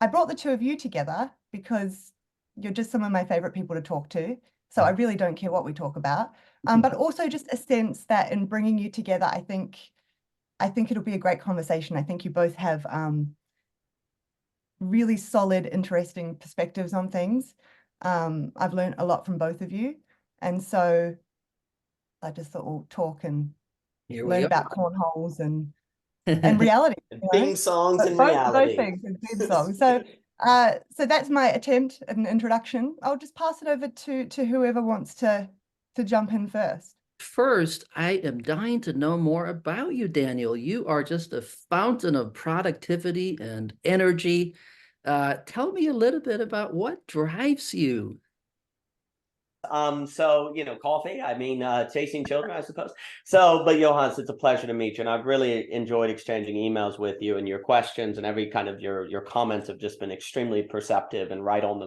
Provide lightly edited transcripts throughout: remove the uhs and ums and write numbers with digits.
I brought the two of you together because you're just some of my favorite people to talk to. So I really don't care what we talk about. But also just a sense that in bringing you together, I think it'll be a great conversation. I think you both have really solid, interesting perspectives on things. I've learned a lot from both of you. And so I just thought we'll talk and learn about cornholes and reality. Theme songs and both reality. things and theme songs. So so that's my attempt at an introduction. I'll just pass it over to whoever wants to jump in first. First, I am dying to know more about you, Daniel. You are just a fountain of productivity and energy. Tell me a little bit about what drives you. So, coffee, chasing children, I suppose. So, but Johannes, it's a pleasure to meet you. And I've really enjoyed exchanging emails with you, and your questions and every kind of your comments have just been extremely perceptive and right on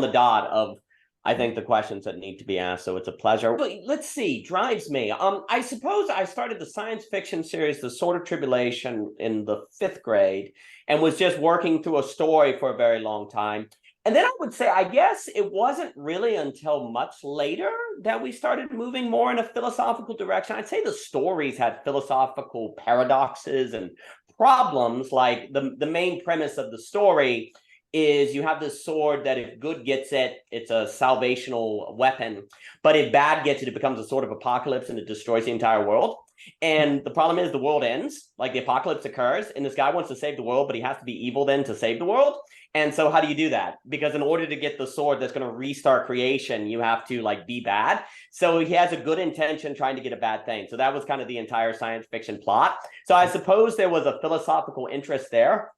the dot of, I think, the questions that need to be asked. So it's a pleasure. But let's see, drives me. I suppose I started the science fiction series, The Sword of Tribulation, in the 5th grade, and was just working through a story for a very long time. And then I would say, I guess it wasn't really until much later that we started moving more in a philosophical direction. I'd say the stories had philosophical paradoxes and problems. Like the main premise of the story is you have this sword that if good gets it, it's a salvational weapon. But if bad gets it, it becomes a sword of apocalypse and it destroys the entire world. And the problem is the world ends, like the apocalypse occurs, and this guy wants to save the world, but he has to be evil then to save the world. And so how do you do that? Because in order to get the sword that's going to restart creation, you have to be bad. So he has a good intention trying to get a bad thing. So that was kind of the entire science fiction plot. So I suppose there was a philosophical interest there.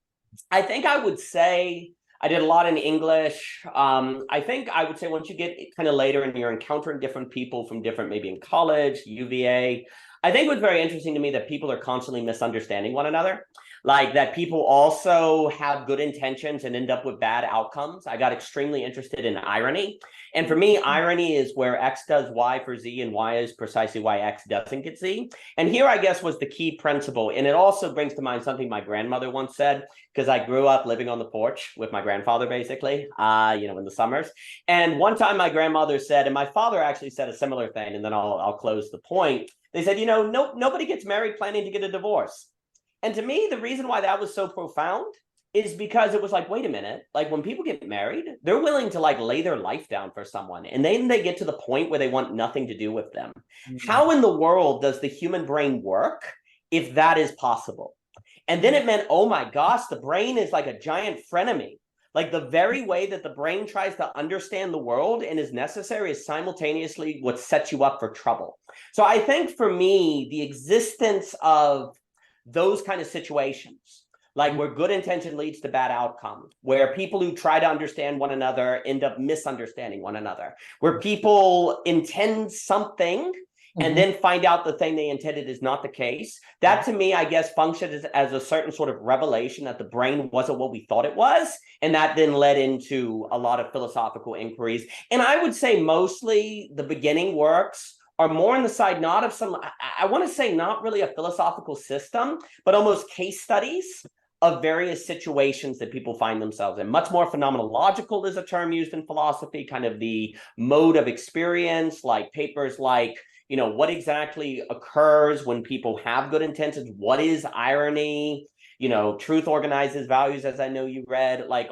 I think I would say I did a lot in English. I think I would say once you get kind of later and you're encountering different people from different, maybe in college, UVA, I think it was very interesting to me that people are constantly misunderstanding one another. Like that people also have good intentions and end up with bad outcomes. I got extremely interested in irony. And for me, irony is where X does Y for Z and Y is precisely why X doesn't get Z. And here, I guess, was the key principle. And it also brings to mind something my grandmother once said, because I grew up living on the porch with my grandfather, basically, in the summers. And one time my grandmother said, and my father actually said a similar thing, and then I'll close the point. They said, nobody gets married planning to get a divorce. And to me, the reason why that was so profound is because it was like, wait a minute, like when people get married, they're willing to lay their life down for someone. And then they get to the point where they want nothing to do with them. Mm-hmm. How in the world does the human brain work if that is possible? And then it meant, oh my gosh, the brain is like a giant frenemy. Like the very way that the brain tries to understand the world and is necessary is simultaneously what sets you up for trouble. So I think for me, the existence of those kind of situations, like where good intention leads to bad outcome, where people who try to understand one another end up misunderstanding one another, where people intend something and then find out the thing they intended is not the case. That to me, I guess, functions as a certain sort of revelation that the brain wasn't what we thought it was. And that then led into a lot of philosophical inquiries. And I would say mostly the beginning works are more on the side, not of some, I want to say not really a philosophical system, but almost case studies of various situations that people find themselves in. Much more phenomenological is a term used in philosophy, kind of the mode of experience, like papers like, what exactly occurs when people have good intentions? What is irony? Truth organizes values, as I know you read, like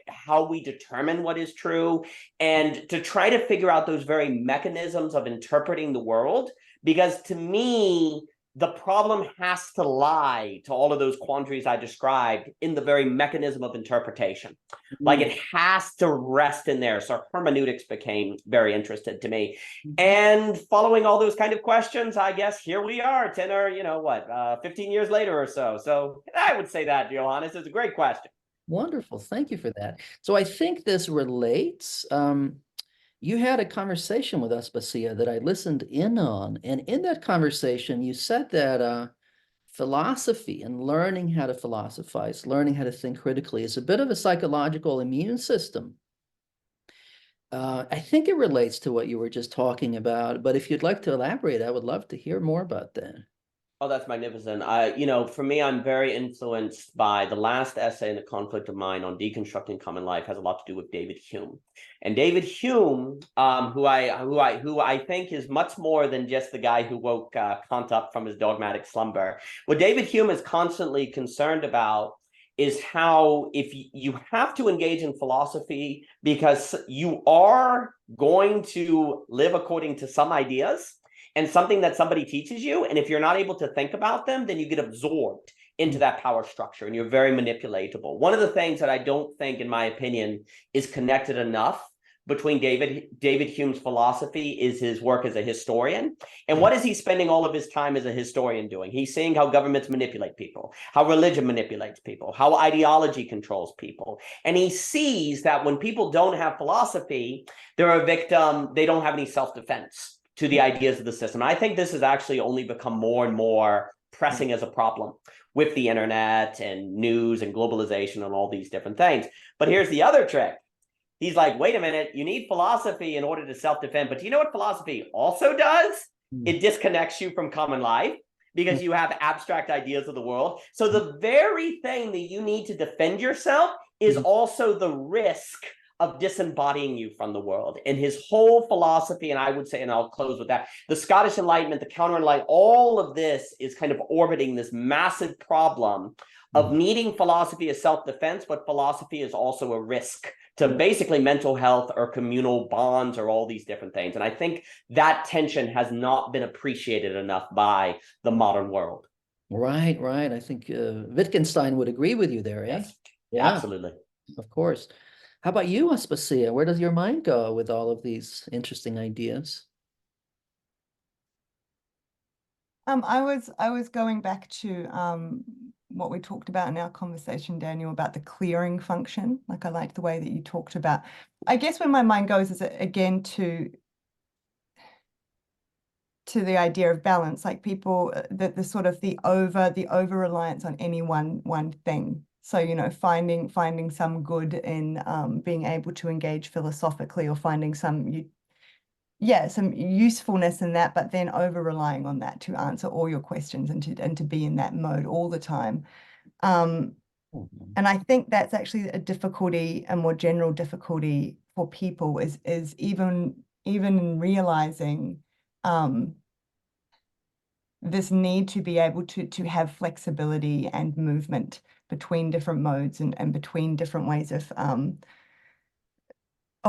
how we determine what is true, and to try to figure out those very mechanisms of interpreting the world. Because to me, the problem has to lie, to all of those quandaries I described, in the very mechanism of interpretation. Like it has to rest in there. So hermeneutics became very interested to me. And following all those kind of questions, I guess here we are 10 or 15 years later or so. So I would say that, Johannes, is a great question. Wonderful. Thank you for that. So I think this relates. You had a conversation with Aspasia that I listened in on. And in that conversation, you said that philosophy and learning how to philosophize, learning how to think critically is a bit of a psychological immune system. I think it relates to what you were just talking about, but if you'd like to elaborate, I would love to hear more about that. Oh, that's magnificent. For me, I'm very influenced by the last essay in The Conflict of Mind on deconstructing common life has a lot to do with David Hume. And David Hume, who I think is much more than just the guy who woke Kant up from his dogmatic slumber. What David Hume is constantly concerned about is how if you have to engage in philosophy because you are going to live according to some ideas and something that somebody teaches you. And if you're not able to think about them, then you get absorbed into that power structure and you're very manipulatable. One of the things that I don't think, in my opinion, is connected enough between David Hume's philosophy is his work as a historian. And what is he spending all of his time as a historian doing? He's seeing how governments manipulate people, how religion manipulates people, how ideology controls people. And he sees that when people don't have philosophy, they're a victim, they don't have any self-defense to the ideas of the system. And I think this has actually only become more and more pressing as a problem with the internet and news and globalization and all these different things. But here's the other trick. He's like, wait a minute, you need philosophy in order to self-defend. But do you know what philosophy also does? It disconnects you from common life because you have abstract ideas of the world. So the very thing that you need to defend yourself is also the risk of disembodying you from the world. And his whole philosophy, and I would say, and I'll close with that, the Scottish Enlightenment, the Counter-Enlightenment, all of this is kind of orbiting this massive problem of needing philosophy as self-defense, but philosophy is also a risk to basically mental health or communal bonds or all these different things. And I think that tension has not been appreciated enough by the modern world. Right, right. I think Wittgenstein would agree with you there, eh? Yes, yeah, absolutely. Of course. How about you, Aspasia? Where does your mind go with all of these interesting ideas? I was going back to what we talked about in our conversation, Daniel, about the clearing function. Like I liked the way that you talked about. I guess where my mind goes is again to the idea of balance, like people the sort of the over reliance on any one thing. So, finding some good in being able to engage philosophically or finding some usefulness in that, but then over relying on that to answer all your questions and to be in that mode all the time. And I think that's actually a more general difficulty for people is even in realizing this need to be able to have flexibility and movement between different modes and between different ways of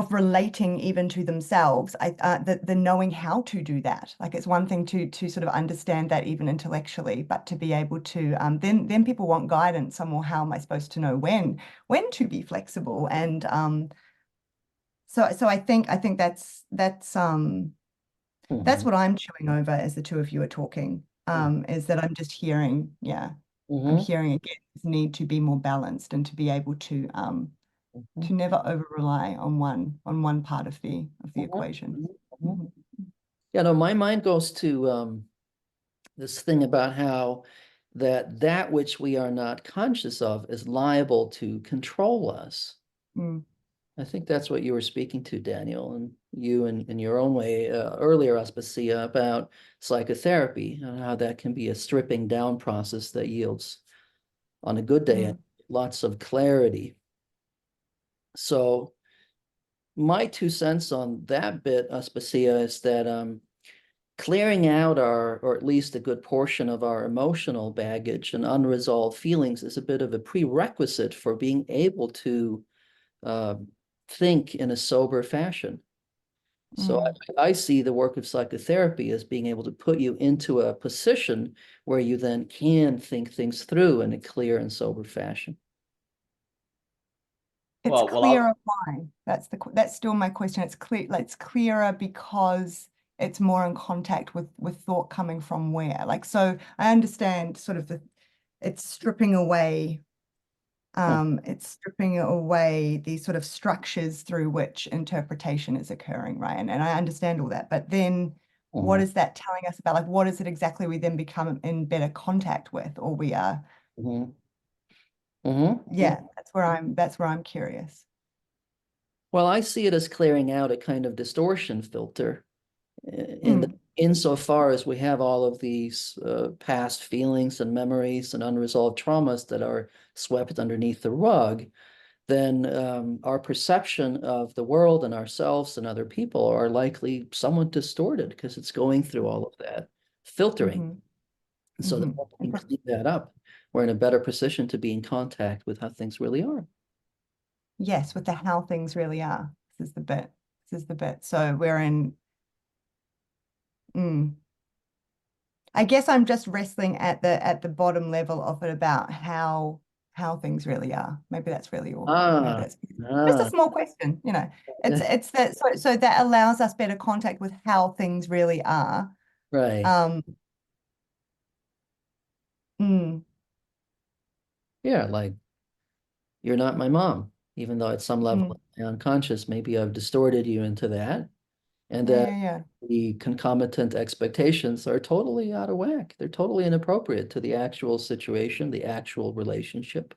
relating even to themselves. The knowing how to do that. Like it's one thing to sort of understand that even intellectually, but to be able to then people want guidance on, well, how am I supposed to know when to be flexible? And so I think that's what I'm chewing over as the two of you are talking, is that I'm just hearing, I'm hearing again this need to be more balanced and to be able to never over rely on one part of the equation. Yeah, no, my mind goes to this thing about how that which we are not conscious of is liable to control us. I think that's what you were speaking to, Daniel, and you in your own way earlier, Aspasia, about psychotherapy and how that can be a stripping down process that yields, on a good day, lots of clarity. So my 2 cents on that bit, Aspasia, is that clearing out or at least a good portion of our emotional baggage and unresolved feelings is a bit of a prerequisite for being able to think in a sober fashion. So I see the work of psychotherapy as being able to put you into a position where you then can think things through in a clear and sober fashion. It's clearer why? That's still my question. It's clearer because it's more in contact with thought coming from where. Like, so I understand sort of it's stripping away these sort of structures through which interpretation is occurring, right? And I understand all that, but then what is that telling us about? Like, what is it exactly we then become in better contact with, or we are? Yeah, that's where I'm curious. Well, I see it as clearing out a kind of distortion filter in the insofar as we have all of these past feelings and memories and unresolved traumas that are swept underneath the rug, then our perception of the world and ourselves and other people are likely somewhat distorted because it's going through all of that filtering. Mhm. And so the Mhm. more we can clean that up, we're in a better position to be in contact with how things really are. Yes, with the how things really are. This is the bit. This is the bit. So we're in. I guess I'm just wrestling at the bottom level of it about how things really are. Maybe that's really all. That's just a small question, you know. It's that so that allows us better contact with how things really are. Right. Yeah, like you're not my mom, even though at some level unconscious, maybe I've distorted you into that. And that the concomitant expectations are totally out of whack. They're totally inappropriate to the actual situation, the actual relationship.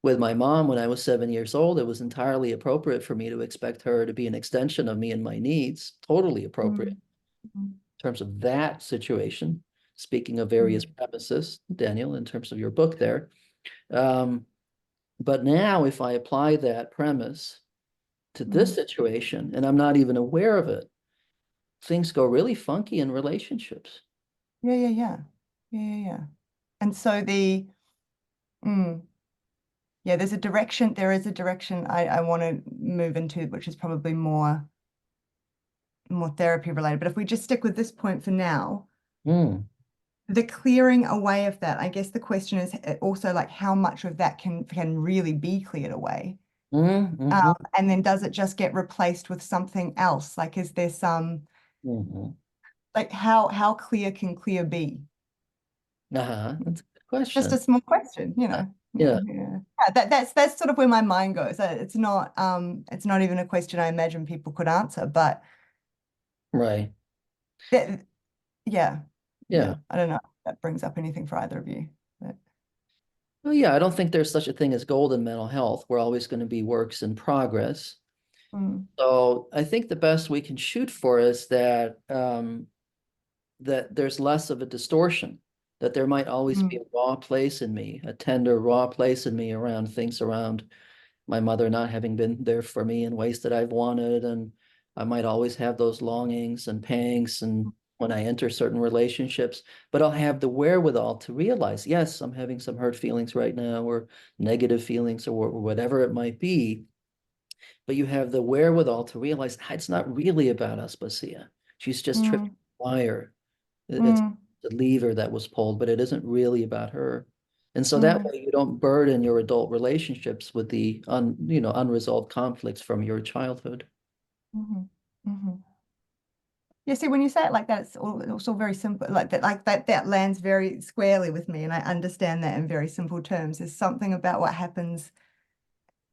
With my mom, when I was 7 years old, it was entirely appropriate for me to expect her to be an extension of me and my needs. Totally appropriate in terms of that situation. Speaking of various premises, Daniel, in terms of your book there. But now if I apply that premise to this situation and I'm not even aware of it, things go really funky in relationships. Yeah. And so there is a direction I want to move into, which is probably more therapy related. But if we just stick with this point for now, the clearing away of that, I guess the question is also like how much of that can really be cleared away. And then does it just get replaced with something else? Like, is there some like how clear can clear be? That's a good question. Just a small question, you know. Yeah. That's sort of where my mind goes. It's not even a question I imagine people could answer, but right. Yeah. I don't know if that brings up anything for either of you. But. Well, yeah, I don't think there's such a thing as golden mental health. We're always going to be works in progress. So I think the best we can shoot for is that that there's less of a distortion, that there might always be a raw place in me, a tender, raw place in me around things around my mother not having been there for me in ways that I've wanted. And I might always have those longings and pangs and when I enter certain relationships, but I'll have the wherewithal to realize, yes, I'm having some hurt feelings right now or negative feelings or whatever it might be. But you have the wherewithal to realize it's not really about Aspasia. She's just tripping the wire. It's the lever that was pulled, but it isn't really about her. And so that way you don't burden your adult relationships with the unresolved conflicts from your childhood. Yeah, see, when you say it like that, it's also very simple, like that lands very squarely with me, and I understand that in very simple terms. There's something about what happens.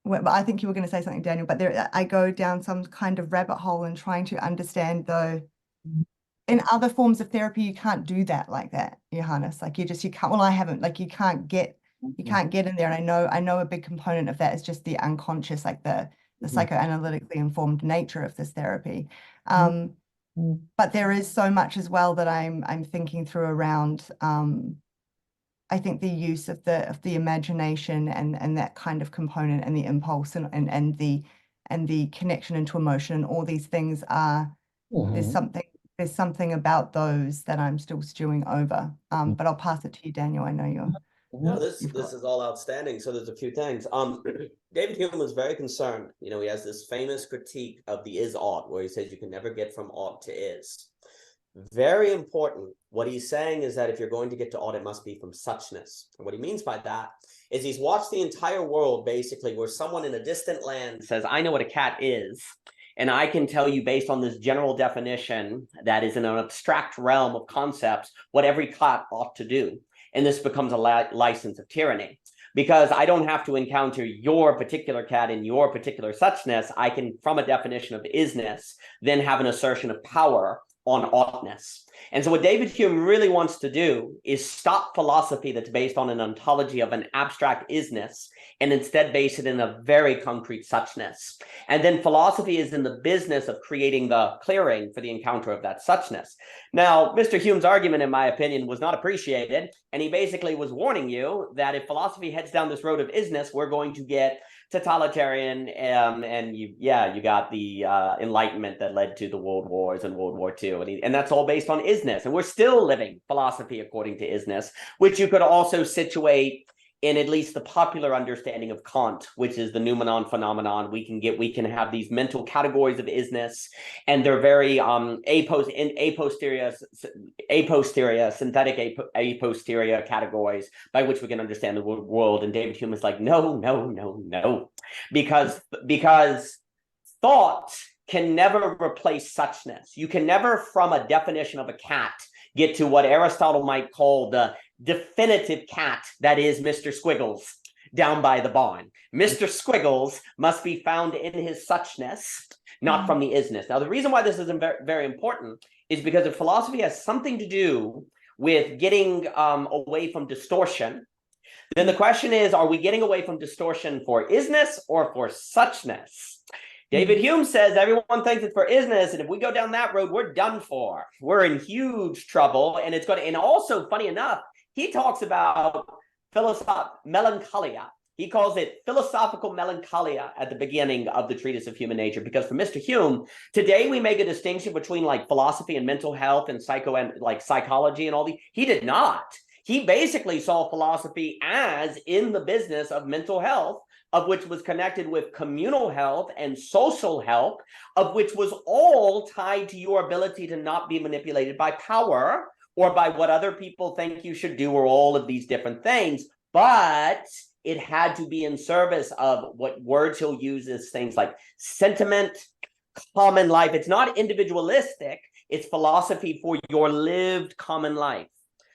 But I think you were going to say something, Daniel, but I go down some kind of rabbit hole in trying to understand, though, in other forms of therapy, you can't do that like that, Johannes. Like you can't, well, I haven't, like you can't get in there. And I know a big component of that is just the unconscious, like the psychoanalytically informed nature of this therapy. But there is so much as well that I'm thinking through around I think the use of the imagination and that kind of component and the impulse and the connection into emotion and all these things are there's something about those that I'm still stewing over. But I'll pass it to you, Daniel. I know you're. No, this is all outstanding. So there's a few things. David Hume was very concerned. You know, he has this famous critique of the is-ought, where he says you can never get from ought to is. Very important. What he's saying is that if you're going to get to ought, it must be from suchness. And what he means by that is he's watched the entire world, basically, where someone in a distant land says, I know what a cat is. And I can tell you based on this general definition that is in an abstract realm of concepts, what every cat ought to do. And this becomes a license of tyranny. Because I don't have to encounter your particular cat in your particular suchness. I can, from a definition of isness, then have an assertion of power on oughtness. And so what David Hume really wants to do is stop philosophy that's based on an ontology of an abstract isness and instead base it in a very concrete suchness. And then philosophy is in the business of creating the clearing for the encounter of that suchness. Now, Mr. Hume's argument, in my opinion, was not appreciated. And he basically was warning you that if philosophy heads down this road of isness, we're going to get totalitarian, and you got the Enlightenment that led to the World Wars and World War II, and that's all based on isness, and we're still living philosophy according to isness, which you could also situate in at least the popular understanding of Kant, which is the noumenon phenomenon. We can have these mental categories of isness, and they're very synthetic a posterior categories by which we can understand the world. And David Hume is like, no, because thought can never replace suchness. You can never, from a definition of a cat, get to what Aristotle might call the definitive cat, that is Mr. Squiggles down by the barn. Mr. Squiggles must be found in his suchness, not from the isness. Now, the reason why this is very important is because if philosophy has something to do with getting away from distortion, then the question is, are we getting away from distortion for isness or for suchness? David Hume says everyone thinks it's for isness, and if we go down that road, we're done for. We're in huge trouble, and it's going to. And also, funny enough, he talks about melancholia. He calls it philosophical melancholia at the beginning of the Treatise of Human Nature, because for Mr. Hume, today we make a distinction between like philosophy and mental health and psychology and all these. He did not. He basically saw philosophy as in the business of mental health, of which was connected with communal health and social health, of which was all tied to your ability to not be manipulated by power or by what other people think you should do, or all of these different things. But it had to be in service of what words he'll use is things like sentiment, common life. It's not individualistic. It's philosophy for your lived common life.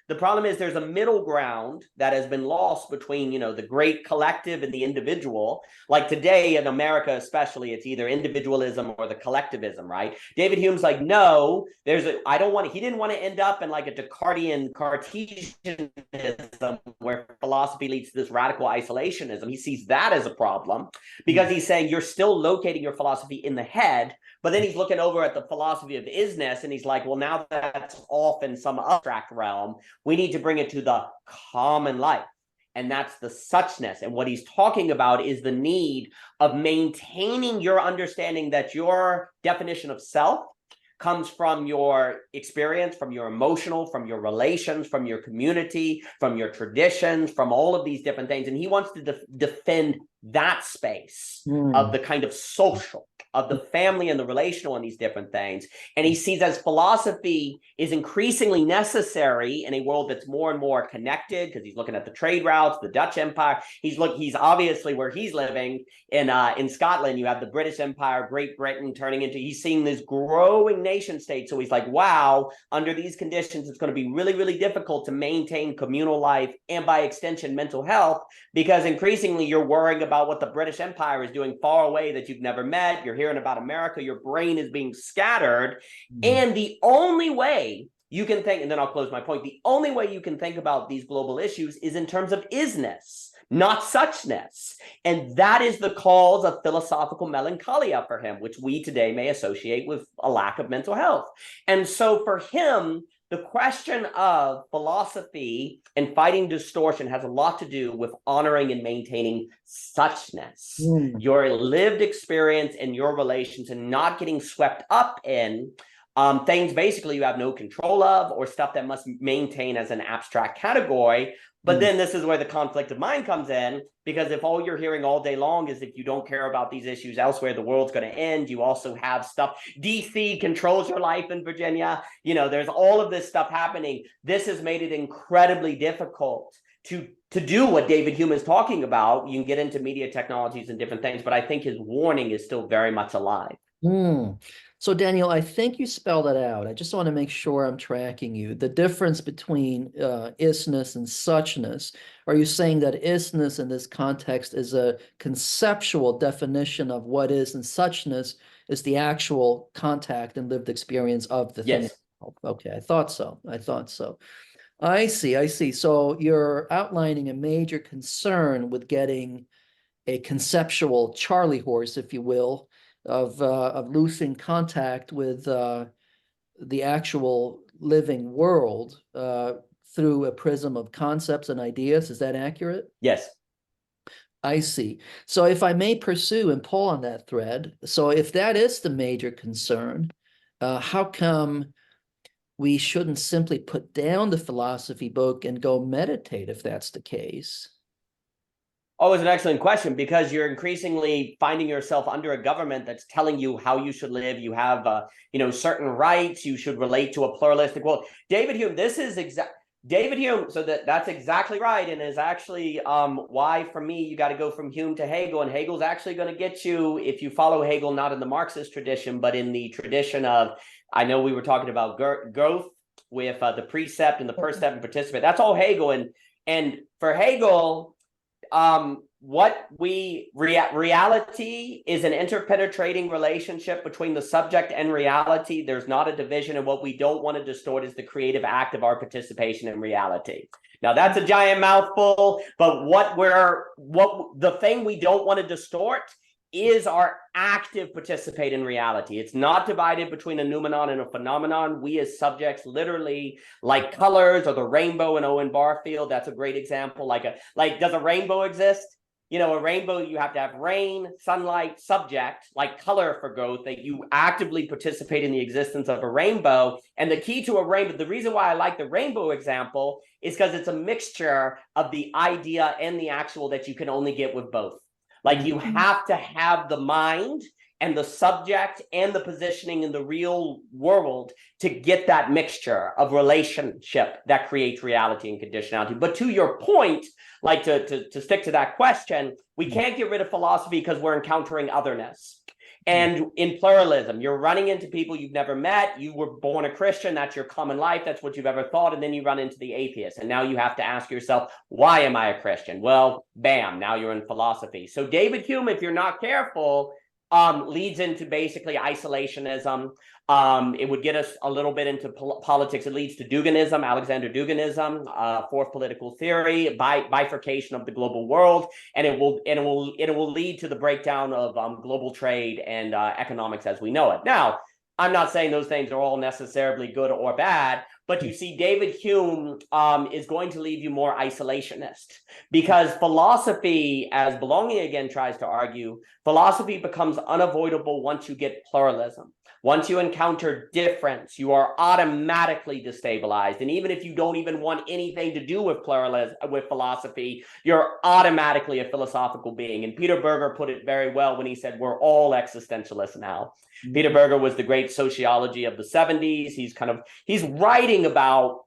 The problem is there's a middle ground that has been lost between, the great collective and the individual. Like today in America, especially, it's either individualism or the collectivism, right? David Hume's like, no, he didn't want to end up in like a Descartesian Cartesianism where philosophy leads to this radical isolationism. He sees that as a problem because he's saying you're still locating your philosophy in the head. But then he's looking over at the philosophy of isness, and he's like, well, now that's off in some abstract realm. We need to bring it to the common life, and that's the suchness. And what he's talking about is the need of maintaining your understanding that your definition of self comes from your experience, from your emotional, from your relations, from your community, from your traditions, from all of these different things. And he wants to defend that space of the kind of social, of the family and the relational and these different things. And he sees as philosophy is increasingly necessary in a world that's more and more connected, because he's looking at the trade routes, the Dutch Empire. He's obviously where he's living in Scotland. You have the British Empire, Great Britain turning into, he's seeing this growing nation state. So he's like, wow, under these conditions, it's going to be really, really difficult to maintain communal life and by extension, mental health, because increasingly you're worrying about what the British Empire is doing far away that you've never met. You're hearing about America. Your brain is being scattered. And the only way you can think, and then I'll close my point, the only way you can think about these global issues is in terms of isness, not suchness. And that is the cause of philosophical melancholia for him, which we today may associate with a lack of mental health. And so for him, the question of philosophy and fighting distortion has a lot to do with honoring and maintaining suchness, your lived experience and your relations, and not getting swept up in things basically you have no control of, or stuff that must maintain as an abstract category. But then this is where the conflict of mind comes in, because if all you're hearing all day long is if you don't care about these issues elsewhere, the world's going to end. You also have stuff. DC controls your life in Virginia. There's all of this stuff happening. This has made it incredibly difficult to do what David Hume is talking about. You can get into media technologies and different things, but I think his warning is still very much alive. So Daniel, I think you spelled it out. I just want to make sure I'm tracking you. The difference between isness and suchness. Are you saying that isness in this context is a conceptual definition of what is, and suchness is the actual contact and lived experience of the thing? Yes. Okay, I thought so. I thought so. I see, I see. So you're outlining a major concern with getting a conceptual Charlie horse, if you will, of losing contact with the actual living world through a prism of concepts and ideas. Is that accurate? Yes. I see. So if I may pursue and pull on that thread, so if that is the major concern, how come we shouldn't simply put down the philosophy book and go meditate if that's the case? Oh, it's an excellent question, because you're increasingly finding yourself under a government that's telling you how you should live. You have, certain rights. You should relate to a pluralistic world. David Hume, David Hume. So that's exactly right, and is actually why, for me, you got to go from Hume to Hegel, and Hegel's actually going to get you, if you follow Hegel, not in the Marxist tradition, but in the tradition of, I know we were talking about Goethe with the precept and the percept and participant. That's all Hegel, and for Hegel, reality is an interpenetrating relationship between the subject and reality. There's not a division, and what we don't want to distort is the creative act of our participation in reality. Now that's a giant mouthful, but the thing we don't want to distort is our active participate in reality. It's not divided between a noumenon and a phenomenon. We as subjects, literally, like colors or the rainbow in Owen Barfield, that's a great example. Like does a rainbow exist? A rainbow, you have to have rain, sunlight, subject, like color for Goethe, that you actively participate in the existence of a rainbow. And the key to a rainbow, the reason why I like the rainbow example is because it's a mixture of the idea and the actual that you can only get with both. Like, you have to have the mind and the subject and the positioning in the real world to get that mixture of relationship that creates reality and conditionality. But to your point, like to stick to that question, we can't get rid of philosophy because we're encountering otherness. And in pluralism, you're running into people you've never met. You were born a Christian. That's your common life. That's what you've ever thought. And then you run into the atheist. And now you have to ask yourself, why am I a Christian? Well, bam, now you're in philosophy. So David Hume, if you're not careful, leads into basically isolationism. It would get us a little bit into politics. It leads to Duginism, Alexander Duginism, fourth political theory, bifurcation of the global world, and it will lead to the breakdown of global trade and economics as we know it. Now, I'm not saying those things are all necessarily good or bad, but you see, David Hume is going to leave you more isolationist, because philosophy, as Belonging Again tries to argue, philosophy becomes unavoidable once you get pluralism. Once you encounter difference, you are automatically destabilized. And even if you don't even want anything to do with pluralism, with philosophy, you're automatically a philosophical being. And Peter Berger put it very well when he said, we're all existentialists now. Peter Berger was the great sociology of the 70s. He's writing about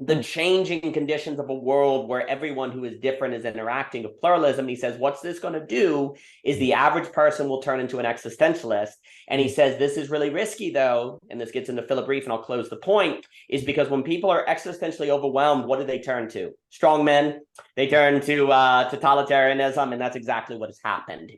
the changing conditions of a world where everyone who is different is interacting with pluralism. He says, what's this going to do is the average person will turn into an existentialist. And he says, this is really risky, though, and this gets into Philip Reef, and I'll close the point, is because when people are existentially overwhelmed, what do they turn to? Strong men. They turn to totalitarianism, and that's exactly what has happened.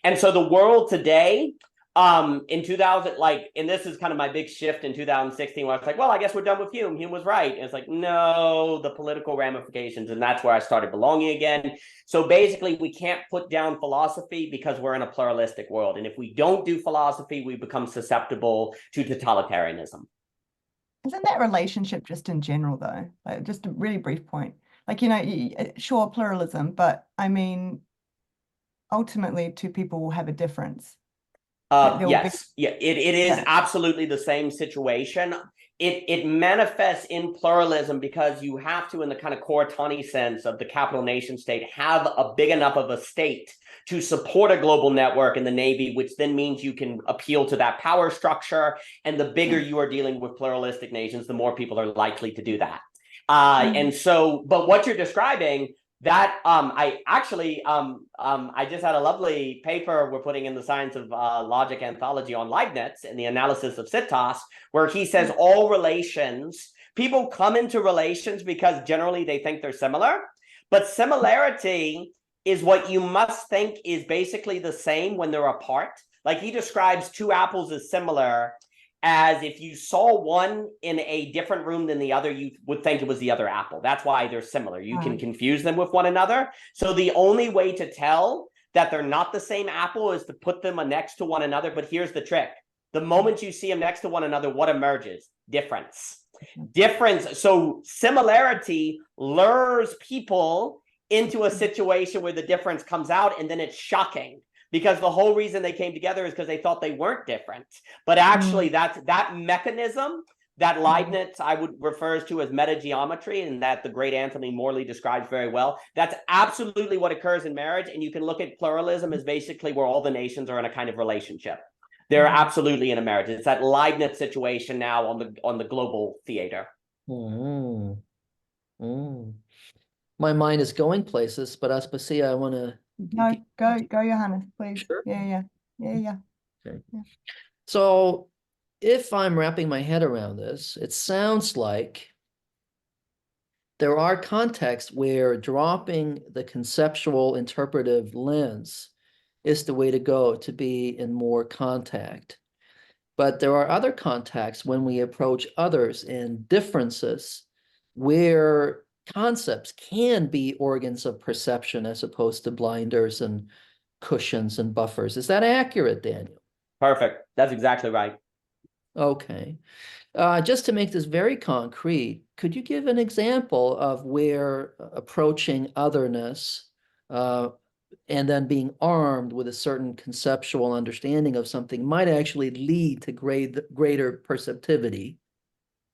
And so the world today, in 2000, and this is kind of my big shift in 2016, where I was like, well, I guess we're done with Hume. Hume was right. And it's like, no, the political ramifications. And that's where I started Belonging Again. So basically, we can't put down philosophy because we're in a pluralistic world. And if we don't do philosophy, we become susceptible to totalitarianism. Isn't that relationship just in general, though? Like, just a really brief point. Like, sure, pluralism, but I mean, ultimately, two people will have a difference. Yes, it is absolutely the same situation. It manifests in pluralism because you have to, in the kind of Coratani sense of the capital nation state, have a big enough of a state to support a global network in the Navy, which then means you can appeal to that power structure. And the bigger you are dealing with pluralistic nations, the more people are likely to do that. And so, but what you're describing, I actually I just had a lovely paper we're putting in the Science of Logic Anthology on Leibniz in the analysis of sitos, where he says all relations, people come into relations because generally they think they're similar, but similarity is what you must think is basically the same when they're apart. Like he describes two apples as similar as if you saw one in a different room than the other, you would think it was the other apple. That's why they're similar. You can confuse them with one another. So the only way to tell that they're not the same apple is to put them next to one another. But here's the trick. The moment you see them next to one another, what emerges? Difference. Difference. So similarity lures people into a situation where the difference comes out, and then it's shocking. Because the whole reason they came together is because they thought they weren't different. But actually, that's that mechanism that Leibniz, I would refers to as metageometry, and that the great Anthony Morley describes very well. That's absolutely what occurs in marriage. And you can look at pluralism as basically where all the nations are in a kind of relationship. They're absolutely in a marriage. It's that Leibniz situation now on the global theater. My mind is going places, but Aspasia, I want to. No, go, Johannes, please. Sure. Yeah. Okay. Yeah. So if I'm wrapping my head around this, it sounds like there are contexts where dropping the conceptual interpretive lens is the way to go to be in more contact. But there are other contexts when we approach others in differences where concepts can be organs of perception as opposed to blinders and cushions and buffers. Is that accurate, Daniel? Perfect. That's exactly right. Okay. Just to make this very concrete, could you give an example of where approaching otherness and then being armed with a certain conceptual understanding of something might actually lead to greater perceptivity?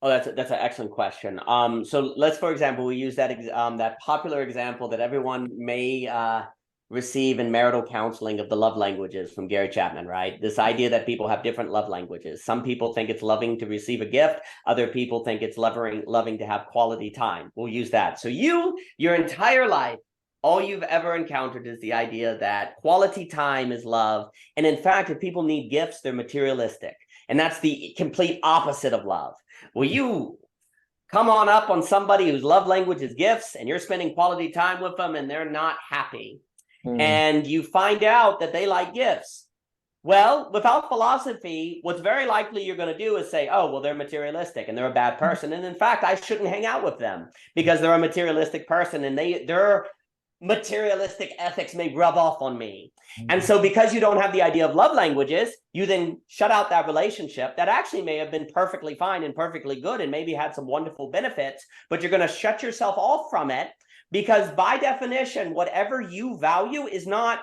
Oh, that's an excellent question. So let's, for example, we use that popular example that everyone may receive in marital counseling of the love languages from Gary Chapman, right? This idea that people have different love languages. Some people think it's loving to receive a gift. Other people think it's loving to have quality time. We'll use that. So your entire life, all you've ever encountered is the idea that quality time is love. And in fact, if people need gifts, they're materialistic. And that's the complete opposite of love. Well, you come on somebody whose love language is gifts, and you're spending quality time with them, and they're not happy. And you find out that they like gifts. Well, without philosophy, what's very likely you're going to do is say, oh, well, they're materialistic and they're a bad person. And in fact, I shouldn't hang out with them because they're a materialistic person, and their materialistic ethics may rub off on me. And so because you don't have the idea of love languages, you then shut out that relationship that actually may have been perfectly fine and perfectly good and maybe had some wonderful benefits, but you're going to shut yourself off from it because by definition, whatever you value is not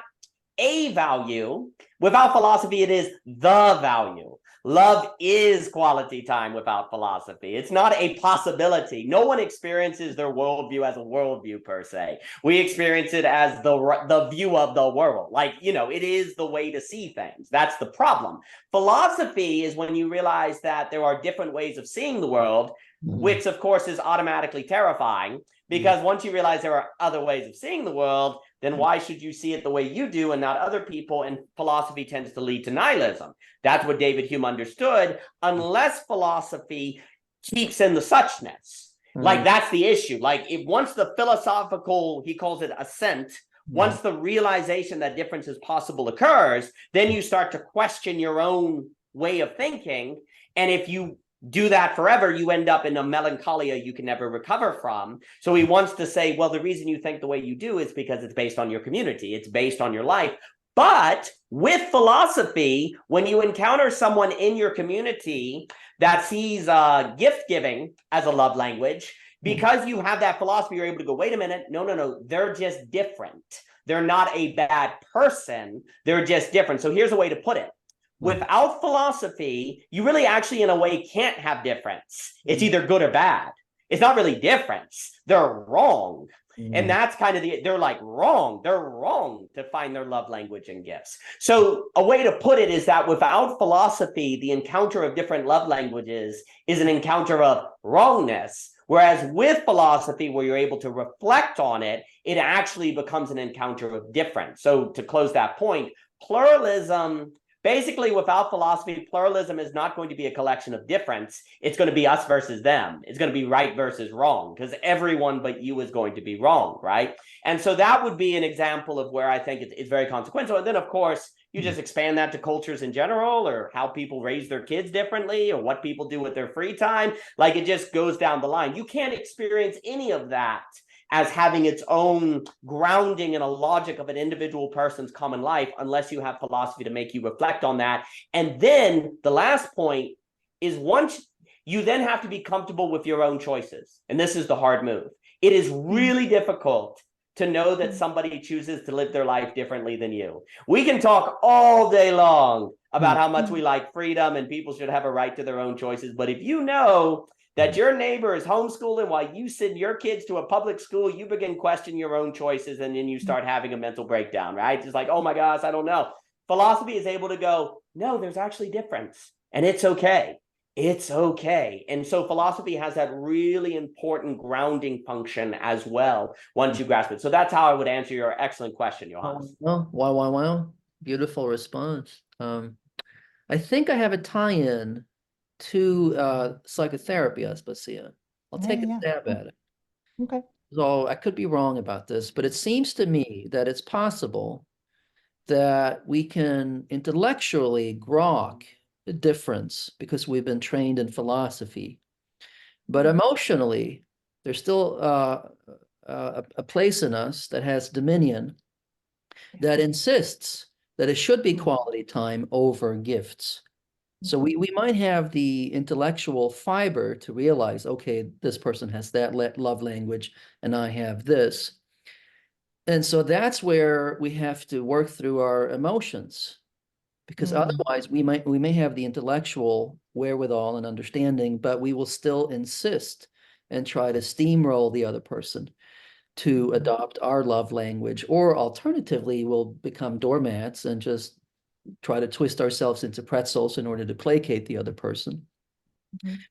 a value. Without philosophy, it is the value. Love is quality time without philosophy. It's not a possibility. No one experiences their worldview as a worldview per se. We experience it as the view of the world. Like, it is the way to see things. That's the problem. Philosophy is when you realize that there are different ways of seeing the world, which of course is automatically terrifying, because once you realize there are other ways of seeing the world, then why should you see it the way you do and not other people? And philosophy tends to lead to nihilism. That's what David Hume understood, unless philosophy keeps in the suchness. Like, that's the issue. Like, once the philosophical, he calls it ascent, once the realization that difference is possible occurs, then you start to question your own way of thinking. And if you do that forever, you end up in a melancholia you can never recover from. So he wants to say, well, the reason you think the way you do is because it's based on your community. It's based on your life. But with philosophy, when you encounter someone in your community that sees gift giving as a love language, because you have that philosophy, you're able to go, wait a minute, no, they're just different. They're not a bad person. They're just different. So here's a way to put it. Without philosophy, you really actually, in a way, can't have difference. It's either good or bad. It's not really difference. They're wrong. And that's kind of they're like wrong. They're wrong to find their love language in gifts. So a way to put it is that without philosophy, the encounter of different love languages is an encounter of wrongness. Whereas with philosophy, where you're able to reflect on it, it actually becomes an encounter of difference. So to close that point, pluralism, basically without philosophy, pluralism is not going to be a collection of difference. It's going to be us versus them. It's going to be right versus wrong, because everyone but you is going to be wrong, right? And so that would be an example of where I think it's very consequential. And then, of course, you just expand that to cultures in general, or how people raise their kids differently, or what people do with their free time. Like, it just goes down the line. You can't experience any of that as having its own grounding in a logic of an individual person's common life unless you have philosophy to make you reflect on that. And then the last point is, once you then have to be comfortable with your own choices. And this is the hard move. It is really difficult to know that somebody chooses to live their life differently than you. We can talk all day long about how much we like freedom and people should have a right to their own choices. But if you know that your neighbor is homeschooling while you send your kids to a public school, you begin questioning your own choices, and then you start having a mental breakdown, right? It's like, oh my gosh, I don't know. Philosophy is able to go, no, there's actually difference, and it's okay. It's okay. And so philosophy has that really important grounding function as well, once you grasp it. So that's how I would answer your excellent question, Johannes. Wow. Beautiful response. I think I have a tie-in to psychotherapy, Aspasia. I'll take a stab at it. Okay. So I could be wrong about this, but it seems to me that it's possible that we can intellectually grok the difference because we've been trained in philosophy. But emotionally, there's still a place in us that has dominion that insists that it should be quality time over gifts. So we might have the intellectual fiber to realize, okay, this person has that love language and I have this. And so that's where we have to work through our emotions, because otherwise we may have the intellectual wherewithal and understanding, but we will still insist and try to steamroll the other person to adopt our love language, or alternatively we'll become doormats and just try to twist ourselves into pretzels in order to placate the other person.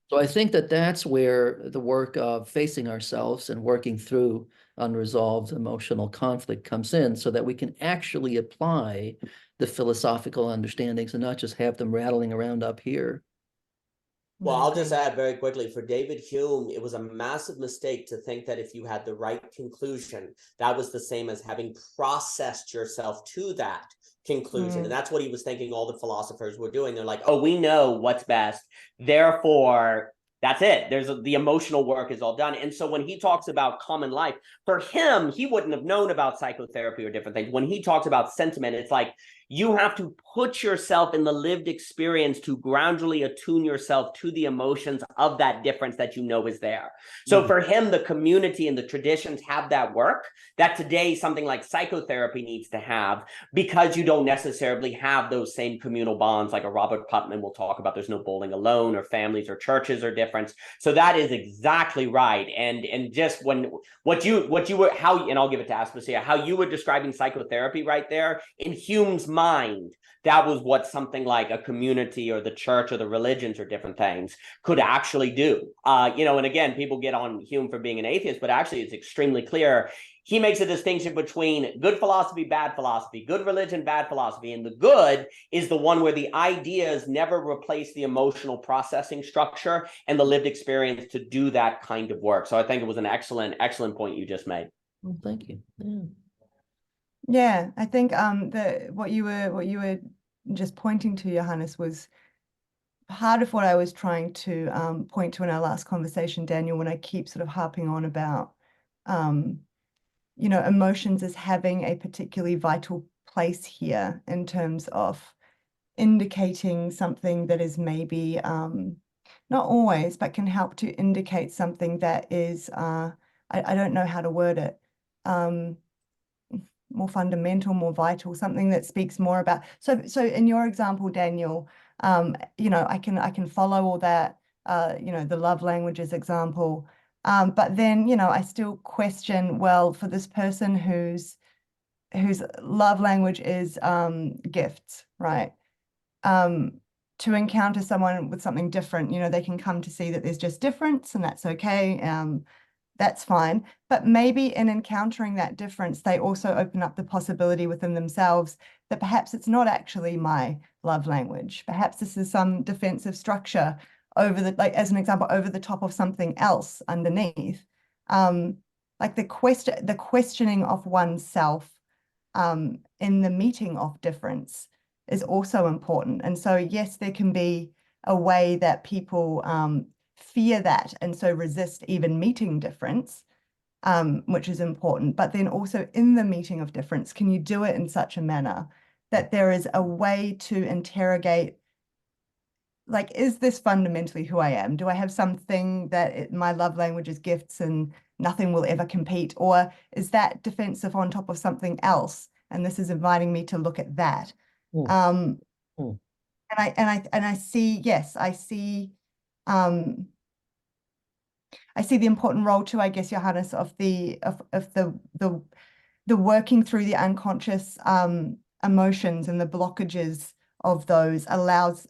So I think that that's where the work of facing ourselves and working through unresolved emotional conflict comes in, so that we can actually apply the philosophical understandings and not just have them rattling around up here. Well, I'll just add very quickly, for David Hume, it was a massive mistake to think that if you had the right conclusion, that was the same as having processed yourself to that conclusion. And that's what he was thinking all the philosophers were doing. They're like, oh, we know what's best, therefore that's it. The emotional work is all done. And so when he talks about common life, for him, he wouldn't have known about psychotherapy or different things. When he talks about sentiment, it's like, you have to put yourself in the lived experience to gradually attune yourself to the emotions of that difference that you know is there. So for him, the community and the traditions have that work that today something like psychotherapy needs to have, because you don't necessarily have those same communal bonds like a Robert Putnam will talk about. There's no bowling alone, or families or churches are different. So that is exactly right. And just what you were, how, and I'll give it to Aspasia, how you were describing psychotherapy right there, in Hume's mind, that was what something like a community or the church or the religions or different things could actually do. And again, people get on Hume for being an atheist, but actually it's extremely clear. He makes a distinction between good philosophy, good religion, bad philosophy. And the good is the one where the ideas never replace the emotional processing structure and the lived experience to do that kind of work. So I think it was an excellent point you just made. Well, thank you. Yeah, I think what you were just pointing to, Johannes, was part of what I was trying to point to in our last conversation, Daniel, when I keep sort of harping on about emotions as having a particularly vital place here in terms of indicating something that is maybe not always, but can help to indicate something that is I don't know how to word it, more fundamental, more vital, something that speaks more about. So in your example, Daniel, I can follow all that, the love languages example, but then I still question, well, for this person whose love language is gifts, right? to encounter someone with something different, you know, they can come to see that there's just difference, and that's okay. That's fine. But maybe in encountering that difference, they also open up the possibility within themselves that perhaps it's not actually my love language. Perhaps this is some defensive structure over the, like, as an example, over the top of something else underneath. Like the questioning of oneself in the meeting of difference is also important. And so, yes, there can be a way that people fear that and so resist even meeting difference, which is important. But then also in the meeting of difference, can you do it in such a manner that there is a way to interrogate, like, is this fundamentally who I am? Do I have something that my love language is gifts and nothing will ever compete? Or is that defensive on top of something else? And this is inviting me to look at that. And I see, yes, I see the important role too, I guess, Johannes, of the working through the unconscious emotions and the blockages of those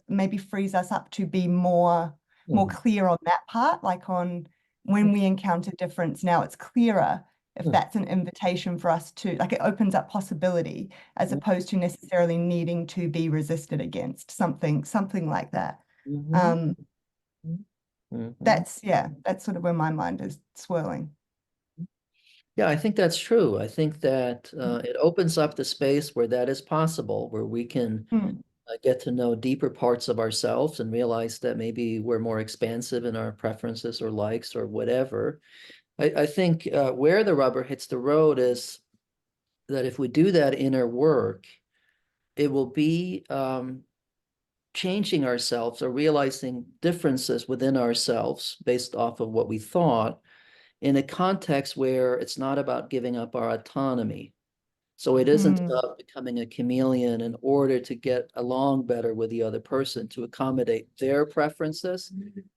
maybe frees us up to be more clear on that part, like on when we encounter difference. Now it's clearer if that's an invitation for us to, like, it opens up possibility as opposed to necessarily needing to be resisted against something like that. That's sort of where my mind is swirling. Yeah, I think that's true. I think that it opens up the space where that is possible, where we can get to know deeper parts of ourselves and realize that maybe we're more expansive in our preferences or likes or whatever. I think where the rubber hits the road is that if we do that inner work, it will be changing ourselves or realizing differences within ourselves based off of what we thought in a context where it's not about giving up our autonomy. So it isn't about becoming a chameleon in order to get along better with the other person, to accommodate their preferences.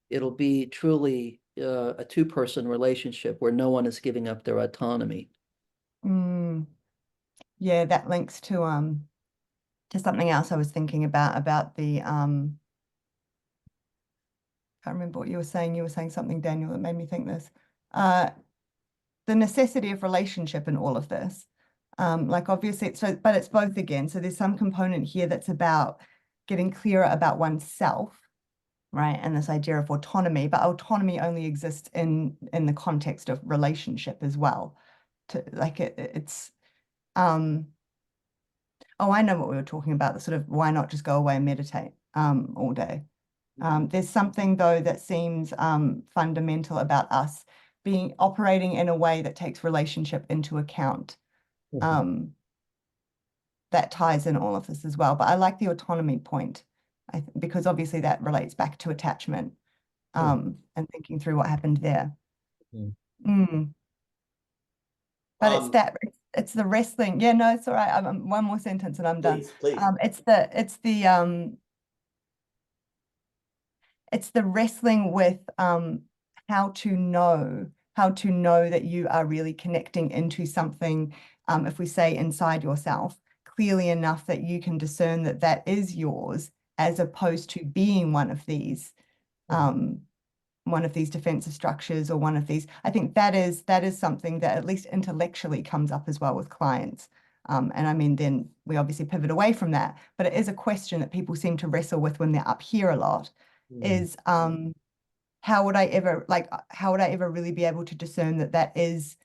It'll be truly a two-person relationship where no one is giving up their autonomy. Yeah, that links to something else I was thinking about the can't remember what you were saying. You were saying something, Daniel, that made me think this. The necessity of relationship in all of this. Like, obviously, but it's both again. So there's some component here that's about getting clearer about oneself, right? And this idea of autonomy, but autonomy only exists in the context of relationship as well. It's oh, I know what we were talking about, the sort of why not just go away and meditate all day. There's something, though, that seems fundamental about us operating in a way that takes relationship into account. That ties in all of this as well. But I like the autonomy point, because obviously that relates back to attachment and thinking through what happened there. But it's the wrestling. Yeah, no, it's all right. One more sentence and I'm done. Please. It's the wrestling with how to know that you are really connecting into something, if we say inside yourself, clearly enough that you can discern that that is yours, as opposed to being one of these defensive structures, or one of these. I think that is something that at least intellectually comes up as well with clients. And I mean, then we obviously pivot away from that, but it is a question that people seem to wrestle with when they're up here a lot, is how would I ever really be able to discern that that is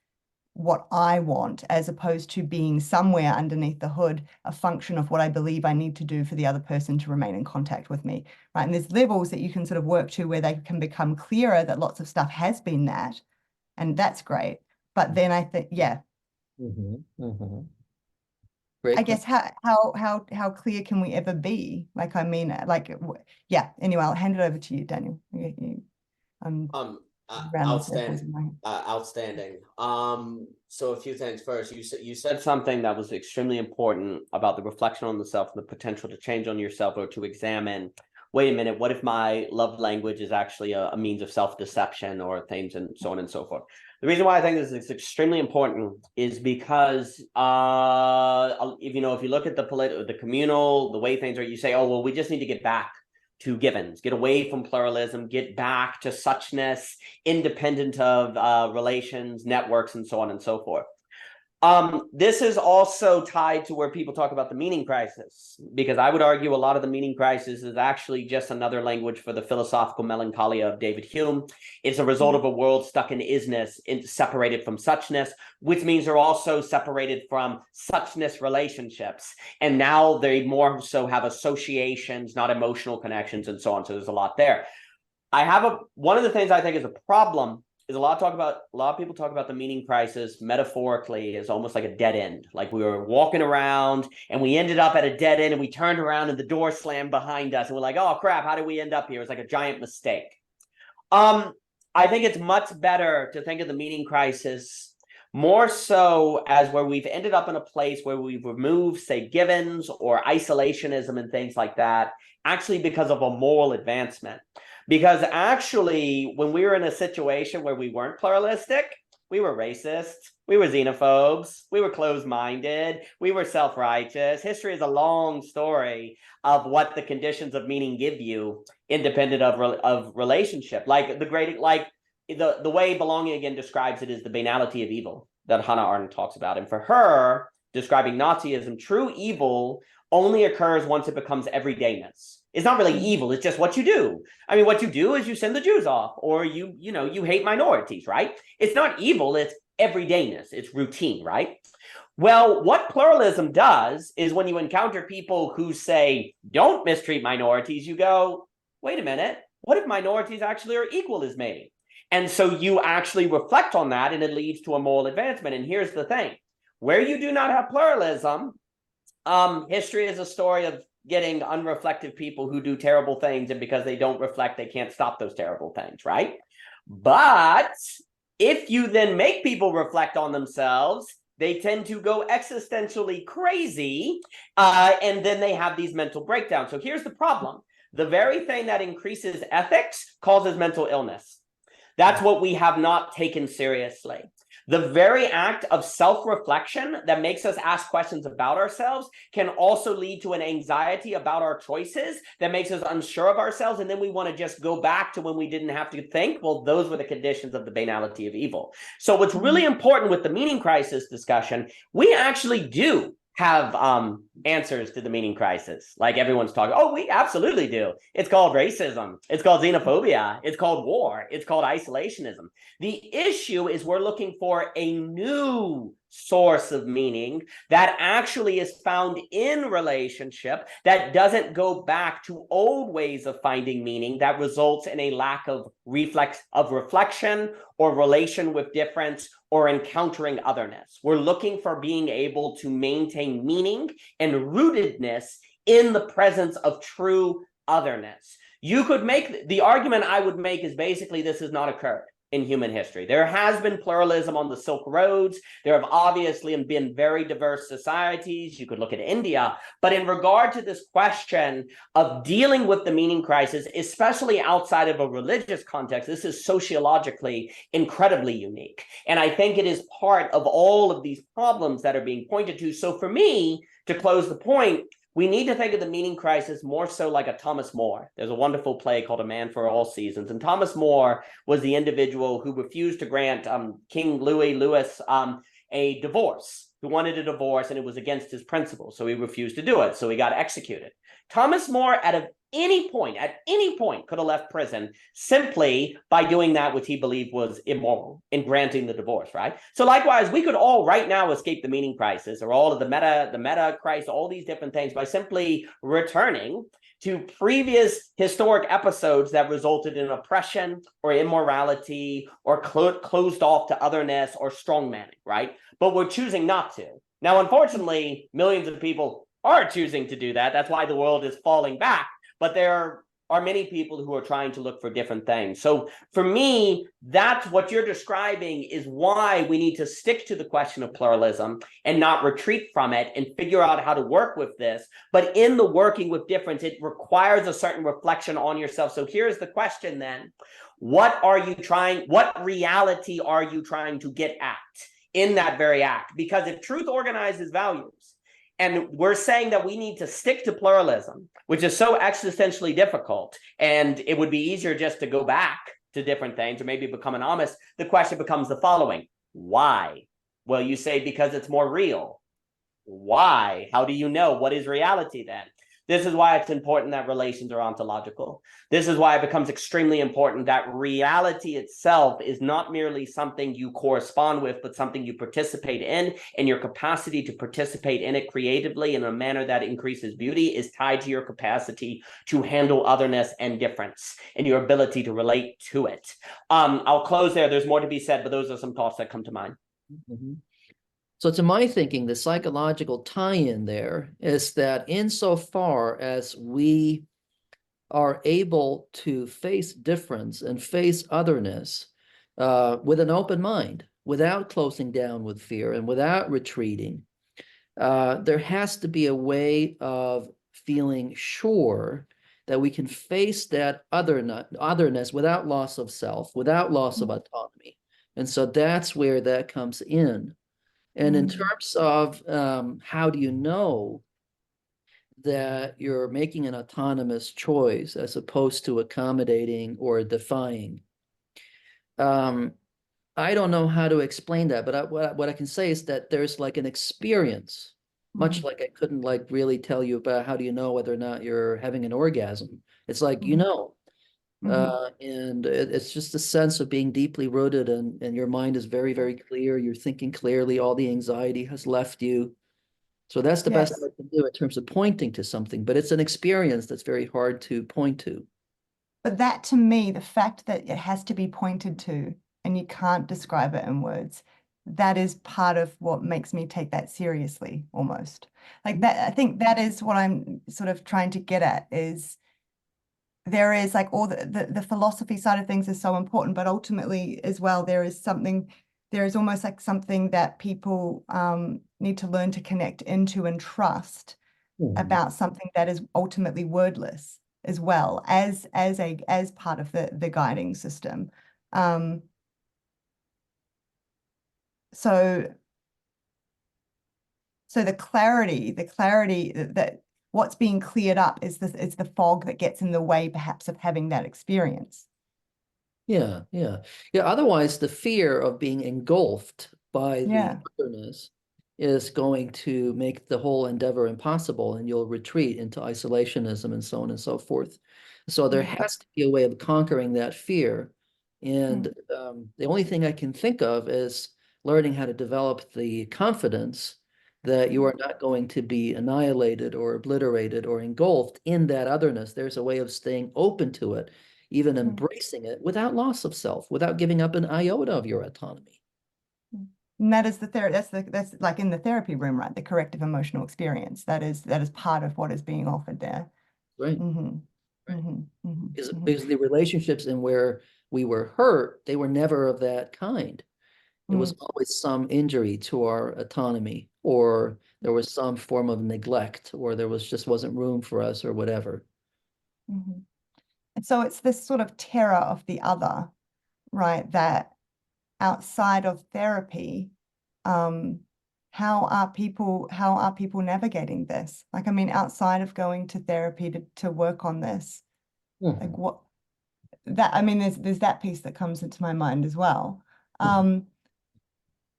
what I want, as opposed to being somewhere underneath the hood, a function of what I believe I need to do for the other person to remain in contact with me, right? And there's levels that you can sort of work to where they can become clearer that lots of stuff has been that, and that's great. But then I think, I guess how clear can we ever be? Like, I mean, like, anyway, I'll hand it over to you, Daniel. Outstanding. So a few things first. You said something that was extremely important about the reflection on the self and the potential to change on yourself, or to examine, wait a minute, what if my love language is actually a means of self-deception or things, and so on and so forth. The reason why I think this is extremely important is because if you look at the communal, the way things are, you say, oh, well, we just need to get back to givens, get away from pluralism, get back to suchness, independent of relations, networks, and so on and so forth. This is also tied to where people talk about the meaning crisis, because I would argue a lot of the meaning crisis is actually just another language for the philosophical melancholia of David Hume. It's a result of a world stuck in isness, separated from suchness, which means they're also separated from suchness relationships. And now they more so have associations, not emotional connections, and so on. So there's a lot there. One of the things I think is a problem is a lot of people talk about the meaning crisis metaphorically as almost like a dead end. Like we were walking around and we ended up at a dead end and we turned around and the door slammed behind us and we're like, oh crap, how did we end up here? It's like a giant mistake. I think it's much better to think of the meaning crisis more so as where we've ended up in a place where we've removed, say, givens or isolationism and things like that, actually because of a moral advancement. Because actually, when we were in a situation where we weren't pluralistic, we were racist, we were xenophobes, we were closed-minded, we were self-righteous. History is a long story of what the conditions of meaning give you, independent of relationship. Like the way Belonging Again describes it is the banality of evil that Hannah Arendt talks about. And for her, describing Nazism, true evil only occurs once it becomes everydayness. It's not really evil, it's just what you do. I mean, what you do is you send the Jews off, or you hate minorities, right? It's not evil, it's everydayness, it's routine, right? Well, what pluralism does is when you encounter people who say, don't mistreat minorities, you go, wait a minute, what if minorities actually are equal as me? And so you actually reflect on that and it leads to a moral advancement. And here's the thing, where you do not have pluralism, history is a story of getting unreflective people who do terrible things, and because they don't reflect, they can't stop those terrible things, right? But if you then make people reflect on themselves, they tend to go existentially crazy, and then they have these mental breakdowns. So here's the problem. The very thing that increases ethics causes mental illness. That's what we have not taken seriously. The very act of self-reflection that makes us ask questions about ourselves can also lead to an anxiety about our choices that makes us unsure of ourselves. And then we want to just go back to when we didn't have to think. Well, those were the conditions of the banality of evil. So what's really important with the meaning crisis discussion, we actually do have answers to the meaning crisis. Like everyone's talking, oh, we absolutely do. It's called racism. It's called xenophobia. It's called war. It's called isolationism. The issue is we're looking for a new source of meaning that actually is found in relationship, that doesn't go back to old ways of finding meaning, that results in a lack of reflection or relation with difference or encountering otherness. We're looking for being able to maintain meaning and rootedness in the presence of true otherness. You could make the argument I would make is basically this has not occurred in human history. There has been pluralism on the Silk Roads. There have obviously been very diverse societies. You could look at India. But in regard to this question of dealing with the meaning crisis, especially outside of a religious context, this is sociologically incredibly unique. And I think it is part of all of these problems that are being pointed to. So for me, to close the point, we need to think of the meaning crisis more so like a Thomas More. There's a wonderful play called A Man for All Seasons. And Thomas More was the individual who refused to grant King Louis a divorce, who wanted a divorce, and it was against his principles. So he refused to do it. So he got executed. Thomas More, at any point, could have left prison simply by doing that which he believed was immoral in granting the divorce, right? So likewise, we could all right now escape the meaning crisis or all of the meta crisis, all these different things by simply returning to previous historic episodes that resulted in oppression or immorality or closed off to otherness or strongmanning, right? But we're choosing not to. Now, unfortunately, millions of people are choosing to do that. That's why the world is falling back. But there are many people who are trying to look for different things. So for me, that's what you're describing is why we need to stick to the question of pluralism and not retreat from it and figure out how to work with this. But in the working with difference, it requires a certain reflection on yourself. So here's the question then. What reality are you trying to get at in that very act? Because if truth organizes values, And we're saying that we need to stick to pluralism, which is so existentially difficult. And it would be easier just to go back to different things or maybe become anonymous. The question becomes the following: why? Well, you say because it's more real. Why? How do you know? What is reality then? This is why it's important that relations are ontological. This is why it becomes extremely important that reality itself is not merely something you correspond with, but something you participate in, and your capacity to participate in it creatively in a manner that increases beauty is tied to your capacity to handle otherness and difference and your ability to relate to it. I'll close there. There's more to be said, but those are some thoughts that come to mind. Mm-hmm. So to my thinking, the psychological tie-in there is that insofar as we are able to face difference and face otherness with an open mind, without closing down with fear and without retreating, there has to be a way of feeling sure that we can face that otherness without loss of self, without loss of autonomy. And so that's where that comes in. And in terms of how do you know that you're making an autonomous choice as opposed to accommodating or defying, I don't know how to explain that, but what I can say is that there's like an experience, much like I couldn't like really tell you about how do you know whether or not you're having an orgasm. It's like, you know, and it's just a sense of being deeply rooted and your mind is very, very clear. You're thinking clearly. All the anxiety has left you. So that's the best I can do in terms of pointing to something, but it's an experience that's very hard to point to. But that, to me, the fact that it has to be pointed to and you can't describe it in words, that is part of what makes me take that seriously, almost. Like that, I think that is what I'm sort of trying to get at, is there is like all the philosophy side of things is so important, but ultimately as well, there is almost like something that people need to learn to connect into and trust about something that is ultimately wordless as well as part of the guiding system. So the clarity that what's being cleared up is the fog that gets in the way perhaps of having that experience. Yeah. Otherwise, the fear of being engulfed by the otherness is going to make the whole endeavor impossible, and you'll retreat into isolationism and so on and so forth. So there has to be a way of conquering that fear. And the only thing I can think of is learning how to develop the confidence that you are not going to be annihilated or obliterated or engulfed in that otherness. There's a way of staying open to it, even embracing it without loss of self, without giving up an iota of your autonomy. And that is that's like in the therapy room, right? The corrective emotional experience. That is part of what is being offered there. Right. Because the relationships in where we were hurt, they were never of that kind. It was always some injury to our autonomy, or there was some form of neglect, or there wasn't room for us or whatever. And so it's this sort of terror of the other, right? That outside of therapy, how are people navigating this? Like, I mean, outside of going to therapy to work on this, like what that, I mean, there's that piece that comes into my mind as well.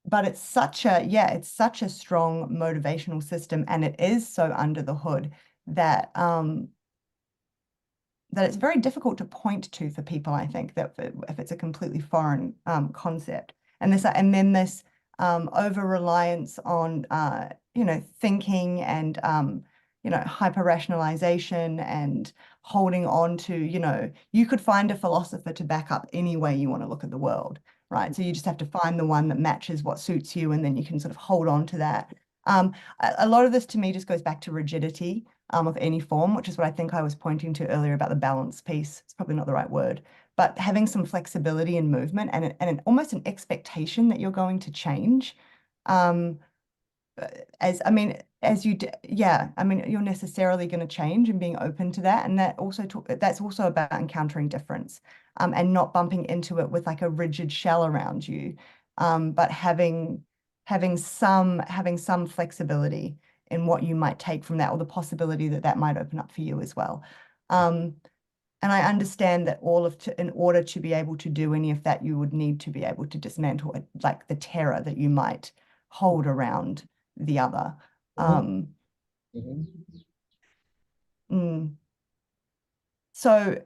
But it's such a strong motivational system, and it is so under the hood that that it's very difficult to point to for people, I think, that if it's a completely foreign concept. And then this over-reliance on thinking and hyper-rationalization and holding on to, you could find a philosopher to back up any way you want to look at the world, right? So you just have to find the one that matches what suits you, and then you can sort of hold on to that. A lot of this to me just goes back to rigidity of any form, which is what I think I was pointing to earlier about the balance piece. It's probably not the right word, but having some flexibility in movement and almost an expectation that you're going to change. You're necessarily going to change, and being open to that. And that's also about encountering difference and not bumping into it with like a rigid shell around you, but having some flexibility in what you might take from that, or the possibility that that might open up for you as well. And I understand that in order to be able to do any of that, you would need to be able to dismantle it, like the terror that you might hold around the other. So,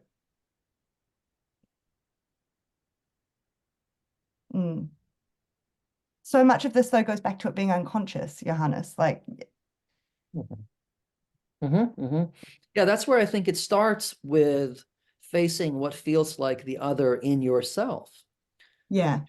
so much of this though goes back to it being unconscious, Johannes, like. Yeah, that's where I think it starts with facing what feels like the other in yourself. Yeah,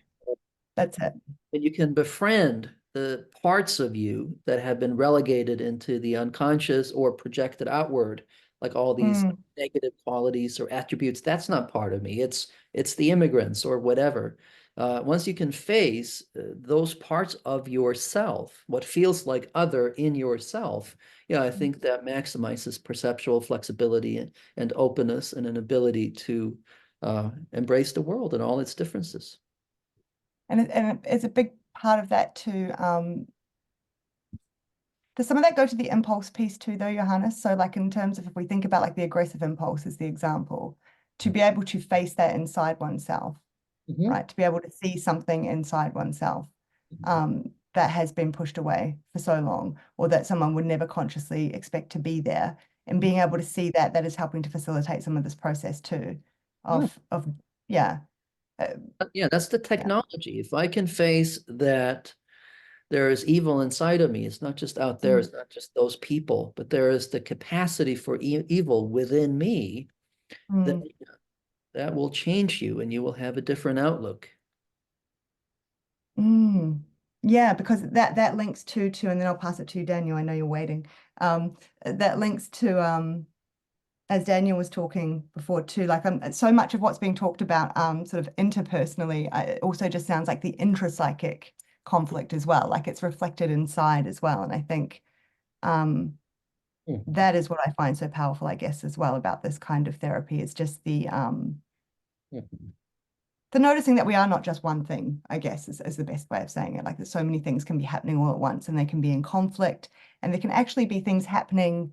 that's it. And you can befriend the parts of you that have been relegated into the unconscious or projected outward, like all these negative qualities or attributes. That's not part of me. It's the immigrants or whatever. Once you can face those parts of yourself, what feels like other in yourself, yeah, I think that maximizes perceptual flexibility and openness and an ability to embrace the world and all its differences. And it's a big part of that too. Does some of that go to the impulse piece too, though, Johannes? So like in terms of if we think about like the aggressive impulse as the example, to be able to face that inside oneself, right? To be able to see something inside oneself that has been pushed away for so long, or that someone would never consciously expect to be there, and being able to see that, that is helping to facilitate some of this process too yeah. Yeah, that's the technology. If I can face that there is evil inside of me, it's not just out there, it's not just those people, but there is the capacity for evil within me, then that will change you and you will have a different outlook. Yeah, because that links to, and then I'll pass it to you, Daniel. I know you're waiting. That links to as Daniel was talking before too, like so much of what's being talked about sort of interpersonally, it also just sounds like the intrapsychic conflict as well, like it's reflected inside as well. And I think that is what I find so powerful, I guess, as well about this kind of therapy. It's just the noticing that we are not just one thing, I guess, is the best way of saying it. Like there's so many things can be happening all at once, and they can be in conflict, and there can actually be things happening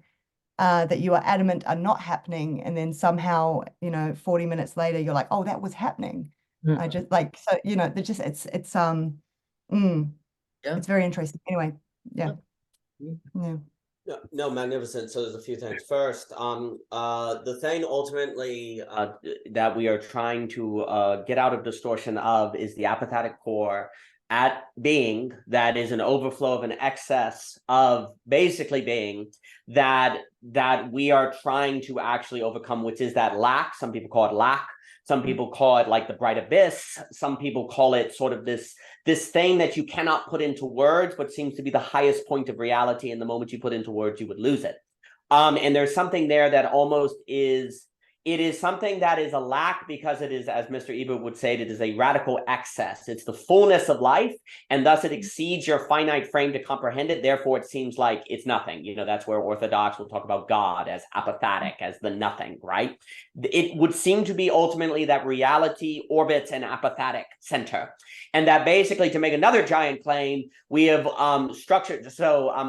that you are adamant are not happening, and then somehow 40 minutes later you're like, oh, that was happening. I just like, so it's very interesting. Anyway, yeah. No, magnificent. So there's a few things. First, the thing ultimately that we are trying to get out of distortion of is the apophatic core at being that is an overflow of an excess of basically being that we are trying to actually overcome, which is that lack. Some people call it lack. Some people call it like the bright abyss. Some people call it sort of this thing that you cannot put into words, but seems to be the highest point of reality. And the moment you put into words, you would lose it. And there's something there that almost is, it is something that is a lack because it is, as Mr. Ebert would say, it is a radical excess. It's the fullness of life, and thus it exceeds your finite frame to comprehend it. Therefore, it seems like it's nothing. That's where Orthodox will talk about God as apophatic, as the nothing, right? It would seem to be ultimately that reality orbits an apophatic center. And that basically, to make another giant claim, we have structured,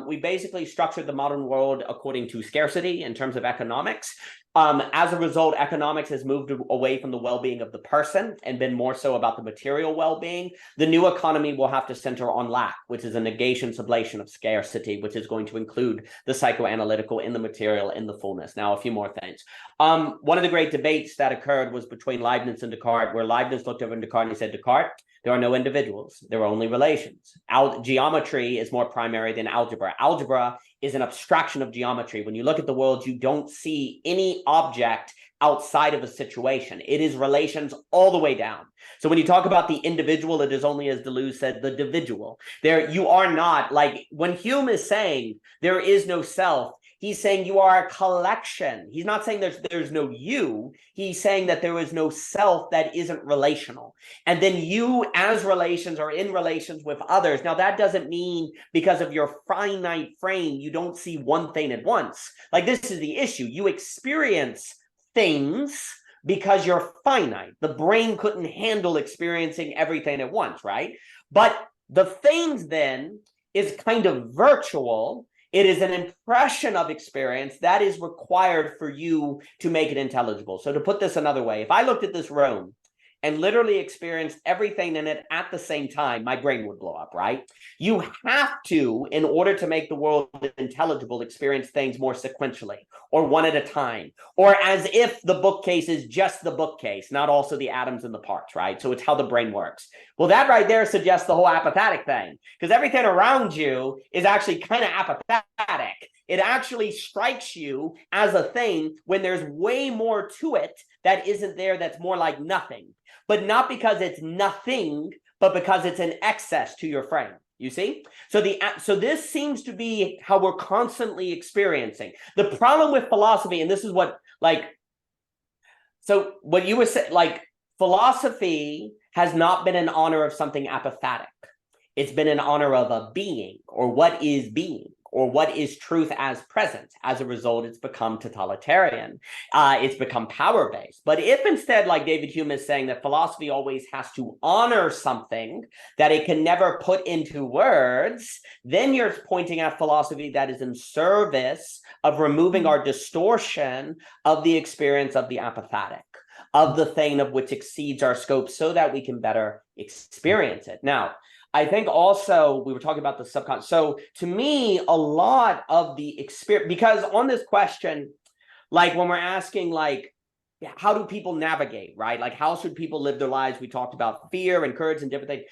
we basically structured the modern world according to scarcity in terms of economics. As a result, economics has moved away from the well-being of the person and been more so about the material well-being. The new economy will have to center on lack, which is a negation, sublation of scarcity, which is going to include the psychoanalytical in the material, in the fullness. Now, a few more things. One of the great debates that occurred was between Leibniz and Descartes, where Leibniz looked over at Descartes and he said, Descartes, there are no individuals, there are only relations. Geometry is more primary than algebra. Algebra is an abstraction of geometry. When you look at the world, you don't see any object outside of a situation. It is relations all the way down. So when you talk about the individual, it is only, as Deleuze said, the individual. There, you are not, like when Hume is saying there is no self, he's saying you are a collection. He's not saying there's no you. He's saying that there is no self that isn't relational. And then you as relations are in relations with others. Now, that doesn't mean because of your finite frame, you don't see one thing at once. Like this is the issue. You experience things because you're finite. The brain couldn't handle experiencing everything at once, right? But the things then is kind of virtual It is an impression of experience that is required for you to make it intelligible. So to put this another way, if I looked at this room and literally experienced everything in it at the same time, my brain would blow up, right? You have to, in order to make the world intelligible, experience things more sequentially, or one at a time, or as if the bookcase is just the bookcase, not also the atoms and the parts, right? So it's how the brain works. Well, that right there suggests the whole apophatic thing, because everything around you is actually kind of apophatic. It actually strikes you as a thing when there's way more to it that isn't there, that's more like nothing. But not because it's nothing, but because it's an excess to your frame. You see? So this seems to be how we're constantly experiencing. The problem with philosophy, and this is what, so what you were saying, philosophy has not been in honor of something apophatic. It's been in honor of a being, or what is being, or what is truth as present. As a result, it's become totalitarian. It's become power-based. But if instead, like David Hume is saying, that philosophy always has to honor something that it can never put into words, then you're pointing at philosophy that is in service of removing our distortion of the experience of the apophatic, of the thing of which exceeds our scope, so that we can better experience it. Now, I think also we were talking about the subconscious. So to me, a lot of the experience, because on this question, when we're asking, how do people navigate, right? How should people live their lives? We talked about fear and courage and different things.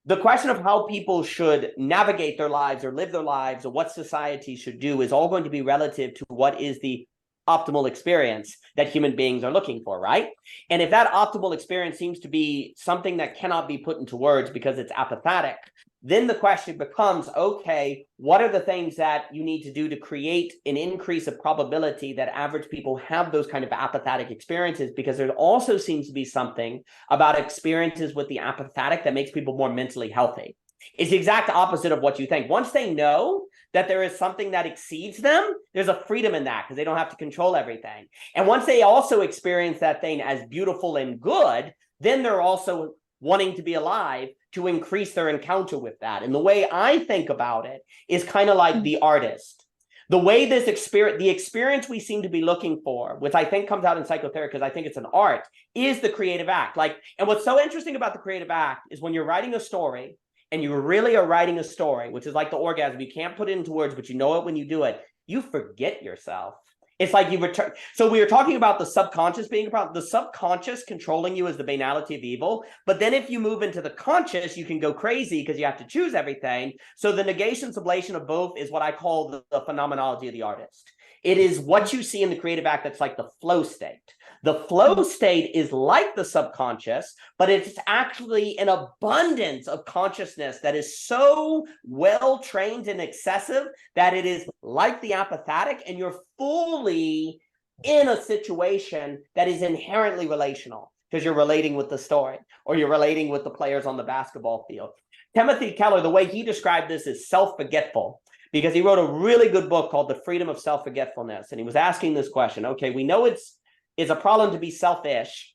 The question of how people should navigate their lives or live their lives, or what society should do, is all going to be relative to what is the optimal experience that human beings are looking for, right? And if that optimal experience seems to be something that cannot be put into words because it's apophatic, then the question becomes, okay, what are the things that you need to do to create an increase of probability that average people have those kind of apophatic experiences? Because there also seems to be something about experiences with the apophatic that makes people more mentally healthy. It's the exact opposite of what you think. Once they know that there is something that exceeds them, there's a freedom in that, because they don't have to control everything. And once they also experience that thing as beautiful and good, then they're also wanting to be alive to increase their encounter with that. And the way I think about it is kind of like the artist. The way the experience we seem to be looking for, which I think comes out in psychotherapy, because I think it's an art, is the creative act. And what's so interesting about the creative act is when you're writing a story, and you really are writing a story, which is like the orgasm. You can't put it into words, but you know it when you do it. You forget yourself. It's like you return. So we were talking about the subconscious being a problem. The subconscious controlling you is the banality of evil. But then if you move into the conscious, you can go crazy because you have to choose everything. So the negation, sublation of both is what I call the phenomenology of the artist. It is what you see in the creative act that's like the flow state. The flow state is like the subconscious, but it's actually an abundance of consciousness that is so well trained and excessive that it is like the apophatic, and you're fully in a situation that is inherently relational, because you're relating with the story, or you're relating with the players on the basketball field. Timothy Keller, the way he described this is self-forgetful, because he wrote a really good book called The Freedom of Self-Forgetfulness. And he was asking this question, okay, we know it's a problem to be selfish,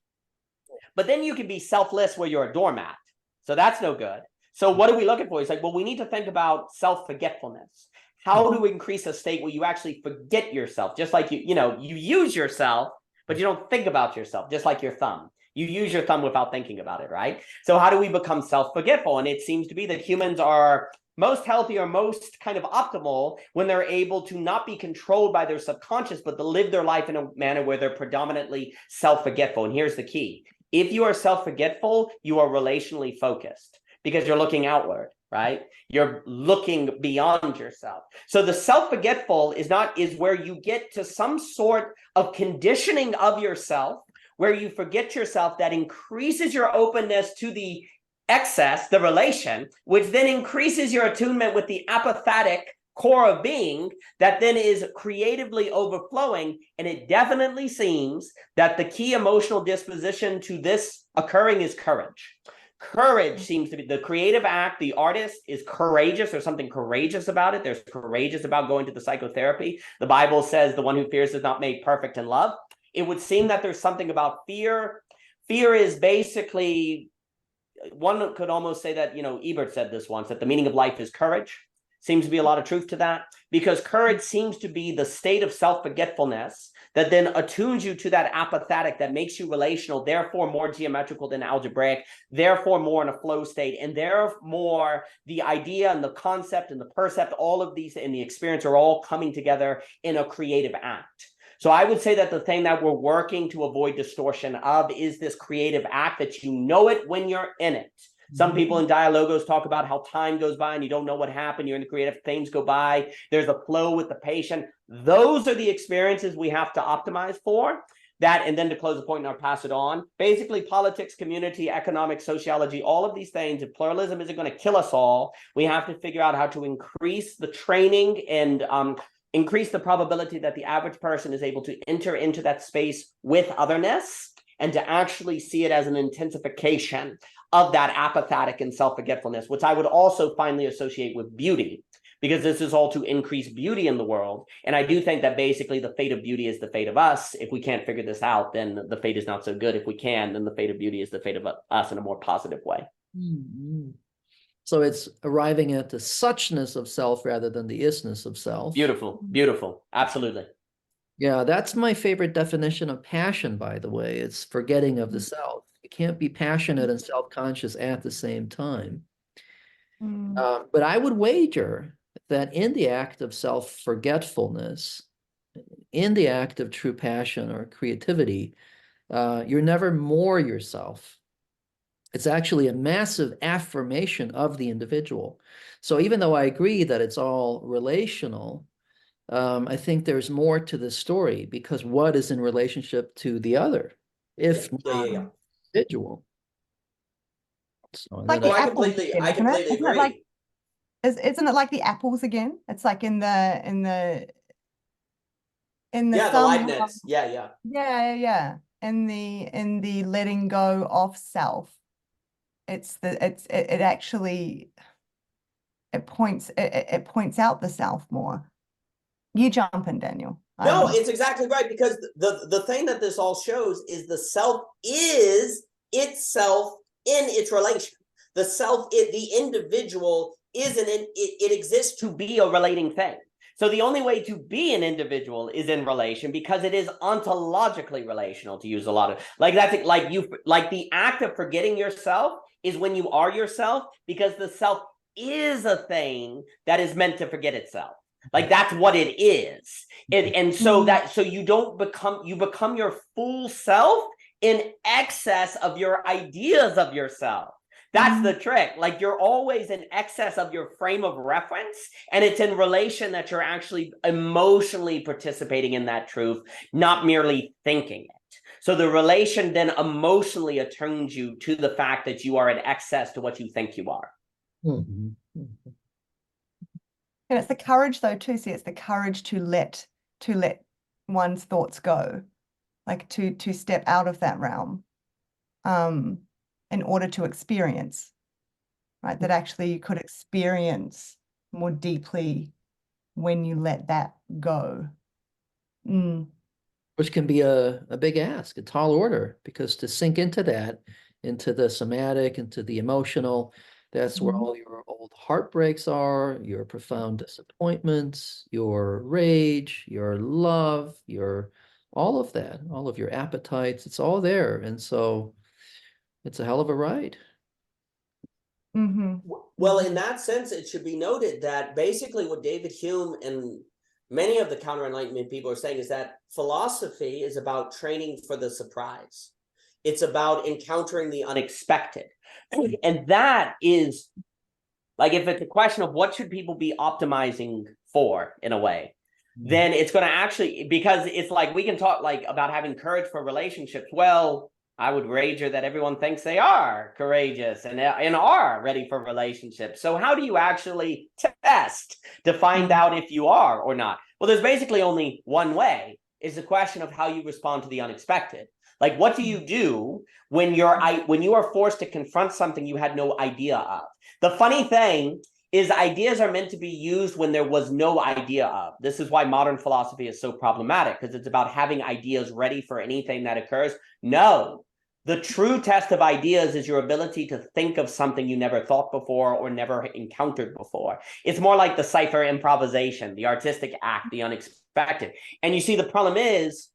but then you can be selfless where you're a doormat. So that's no good. So what are we looking for? He's like, well, we need to think about self-forgetfulness. How to increase a state where you actually forget yourself, just like you use yourself, but you don't think about yourself, just like your thumb. You use your thumb without thinking about it, right? So how do we become self-forgetful? And it seems to be that humans are most healthy or most kind of optimal when they're able to not be controlled by their subconscious, but to live their life in a manner where they're predominantly self-forgetful. And here's the key. If you are self-forgetful, you are relationally focused, because you're looking outward, right? You're looking beyond yourself. So the self-forgetful is where you get to some sort of conditioning of yourself, where you forget yourself, that increases your openness to the excess, the relation, which then increases your attunement with the apophatic core of being that then is creatively overflowing. And it definitely seems that the key emotional disposition to this occurring is courage. Courage seems to be the creative act. The artist is courageous. There's something courageous about it. There's courageous about going to the psychotherapy. The Bible says the one who fears is not made perfect in love. It would seem that there's something about fear. Fear is basically, one could almost say that, Ebert said this once, that the meaning of life is courage. seems to be a lot of truth to that, because courage seems to be the state of self-forgetfulness that then attunes you to that apophatic that makes you relational, therefore more geometrical than algebraic, therefore more in a flow state, and therefore the idea and the concept and the percept, all of these and the experience are all coming together in a creative act. So I would say that the thing that we're working to avoid distortion of is this creative act, that you know it when you're in it. Some people in dialogos talk about how time goes by and you don't know what happened. You're in the creative, things go by. There's a flow with the patient. Those are the experiences we have to optimize for. That, and then to close the point and I'll pass it on. Basically, politics, community, economics, sociology, all of these things, if pluralism isn't going to kill us all, we have to figure out how to increase the training and increase the probability that the average person is able to enter into that space with otherness and to actually see it as an intensification of that apophatic and self-forgetfulness, which I would also finally associate with beauty, because this is all to increase beauty in the world. And I do think that basically the fate of beauty is the fate of us. If we can't figure this out, then the fate is not so good. If we can, then the fate of beauty is the fate of us in a more positive way. Mm-hmm. So it's arriving at the suchness of self rather than the isness of self. Beautiful, beautiful. Absolutely. Yeah, that's my favorite definition of passion, by the way. It's forgetting of the self. You can't be passionate and self-conscious at the same time. But I would wager that in the act of self-forgetfulness, in the act of true passion or creativity, you're never more yourself. It's actually a massive affirmation of the individual. So even though I agree that it's all relational, I think there's more to the story, because what is in relationship to the other, if not individual? So like I completely agree. Isn't it like the apples again? It's like in the the Leibniz. Yeah. In the letting go of self. It actually points out the self more. You jump in, Daniel. No, it's exactly right, because the thing that this all shows is the self is itself in its relation. The self, the individual isn't it exists to be a relating thing. So the only way to be an individual is in relation, because it is ontologically relational, to use a lot of like that's like the act of forgetting yourself is when you are yourself, because the self is a thing that is meant to forget itself. Like that's what it is. And so you become your full self in excess of your ideas of yourself. That's the trick. Like you're always in excess of your frame of reference, and it's in relation that you're actually emotionally participating in that truth, not merely thinking it. So the relation then emotionally attunes you to the fact that you are in excess to what you think you are. And it's the courage though too. See, it's the courage to let one's thoughts go, like to step out of that realm, in order to experience, right? That actually you could experience more deeply when you let that go. Which can be a big ask, a tall order, because to sink into that, into the somatic, into the emotional, that's where all your old heartbreaks are, your profound disappointments, your rage, your love, all of that, all of your appetites, it's all there. And so it's a hell of a ride. Well, in that sense, it should be noted that basically what David Hume and many of the counter-enlightenment people are saying is that philosophy is about training for the surprise. It's about encountering the unexpected. And that is, like, if it's a question of what should people be optimizing for, in a way, then it's going to actually, because it's like, we can talk like about having courage for relationships. Well, I would wager that everyone thinks they are courageous and are ready for relationships. So how do you actually test to find out if you are or not? Well, there's basically only one way. It's a question of how you respond to the unexpected. Like, what do you do when you are forced to confront something you had no idea of? The funny thing is, ideas are meant to be used when there was no idea of. This is why modern philosophy is so problematic, because it's about having ideas ready for anything that occurs. No, The true test of ideas is your ability to think of something you never thought before or never encountered before. It's more like the cipher improvisation, the artistic act, the unexpected. And you see, the problem is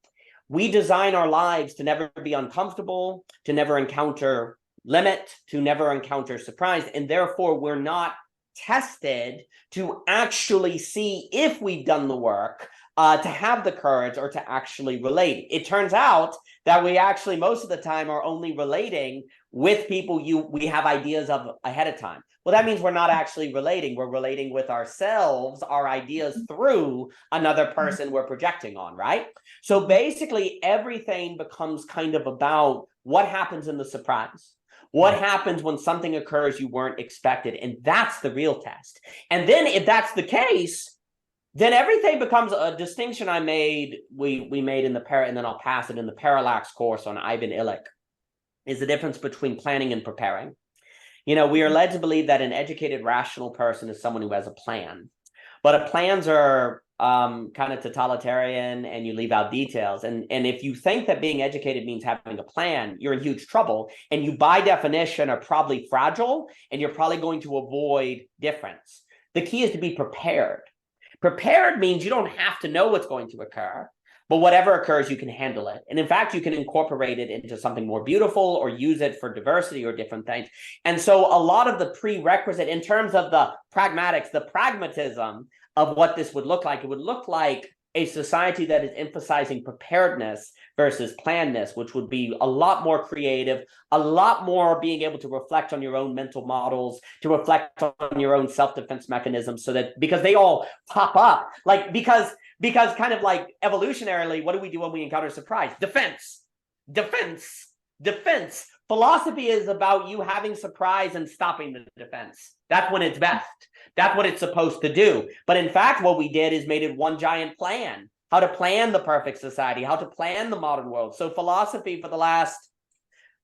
we design our lives to never be uncomfortable, to never encounter limit, to never encounter surprise. And therefore, we're not tested to actually see if we've done the work, to have the courage or to actually relate. It turns out that we actually most of the time are only relating with people we have ideas of ahead of time. Well, that means we're not actually relating. We're relating with ourselves, our ideas through another person we're projecting on, right? So basically, everything becomes kind of about what happens in the surprise. What happens when something occurs you weren't expected? And that's the real test. And then if that's the case, then everything becomes a distinction we made in the and then I'll pass it in the Parallax course on Ivan Illich, is the difference between planning and preparing. You know, we are led to believe that an educated, rational person is someone who has a plan, but plans are kind of totalitarian and you leave out details. And if you think that being educated means having a plan, you're in huge trouble. And you, by definition, are probably fragile and you're probably going to avoid difference. The key is to be prepared. Prepared means you don't have to know what's going to occur, but whatever occurs, you can handle it. And in fact, you can incorporate it into something more beautiful or use it for diversity or different things. And so a lot of the prerequisite in terms of the pragmatics, the pragmatism of what this would look like, it would look like a society that is emphasizing preparedness versus plannedness, which would be a lot more creative, a lot more being able to reflect on your own mental models, to reflect on your own self-defense mechanisms, so that because they all pop up, like because kind of like evolutionarily, what do we do when we encounter surprise? Defense. Philosophy is about you having surprise and stopping the defense. That's when it's best. That's what it's supposed to do. But in fact, what we did is made it one giant plan. How to plan the perfect society, how to plan the modern world. So philosophy for the last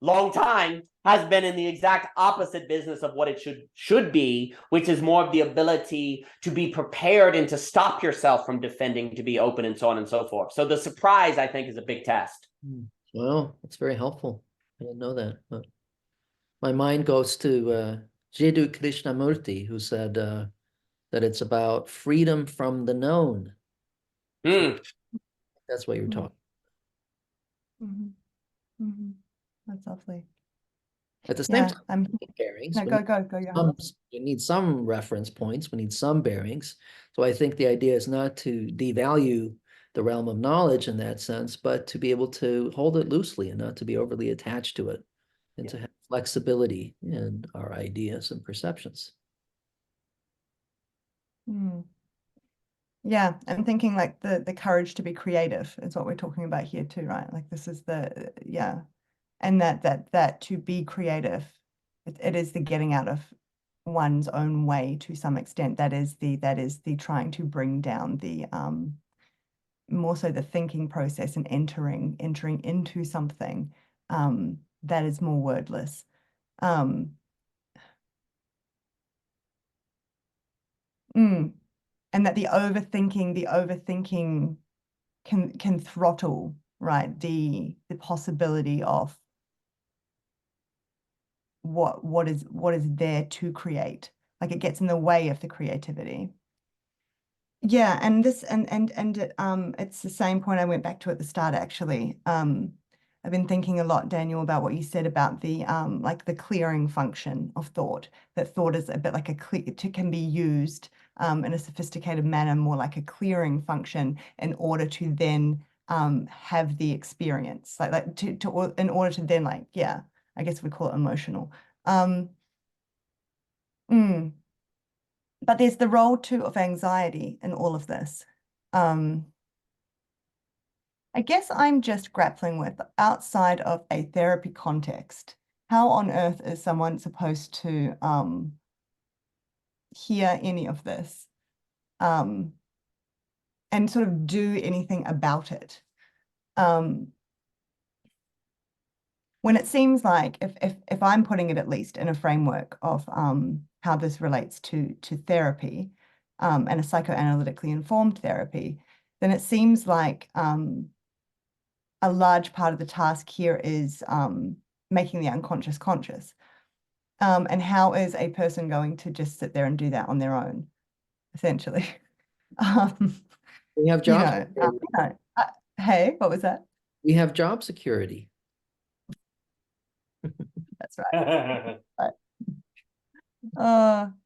long time has been in the exact opposite business of what it should be, which is more of the ability to be prepared and to stop yourself from defending, to be open, and so on and so forth. So the surprise, I think, is a big test. Well, that's very helpful. I didn't know that. But my mind goes to Jiddu Krishnamurti, who said that it's about freedom from the known. That's what you're talking. That's lovely. At the same time, bearings. No, go. We need some reference points. We need some bearings. So I think the idea is not to devalue the realm of knowledge in that sense, but to be able to hold it loosely and not to be overly attached to it, and to have flexibility in our ideas and perceptions. Yeah, I'm thinking like the courage to be creative is what we're talking about here too, right? Like this is and that to be creative, it is the getting out of one's own way to some extent. That is the trying to bring down the more so the thinking process and entering into something that is more wordless. And that the overthinking can throttle, right, the possibility of what is there to create. Like it gets in the way of the creativity. Yeah, and this and it's the same point I went back to at the start, actually. I've been thinking a lot, Daniel, about what you said about the like the clearing function of thought, that thought is a bit like can be used in a sophisticated manner, more like a clearing function, in order to then have the experience, in order to then, like, yeah, I guess we call it emotional. But there's the role too of anxiety in all of this. I guess I'm just grappling with, outside of a therapy context, how on earth is someone supposed to hear any of this and sort of do anything about it? When it seems like, if I'm putting it at least in a framework of how this relates to therapy and a psychoanalytically informed therapy, then it seems like a large part of the task here is making the unconscious conscious. And how is a person going to just sit there and do that on their own, essentially? We have You job know, hey, what was that? we have job security. That's right.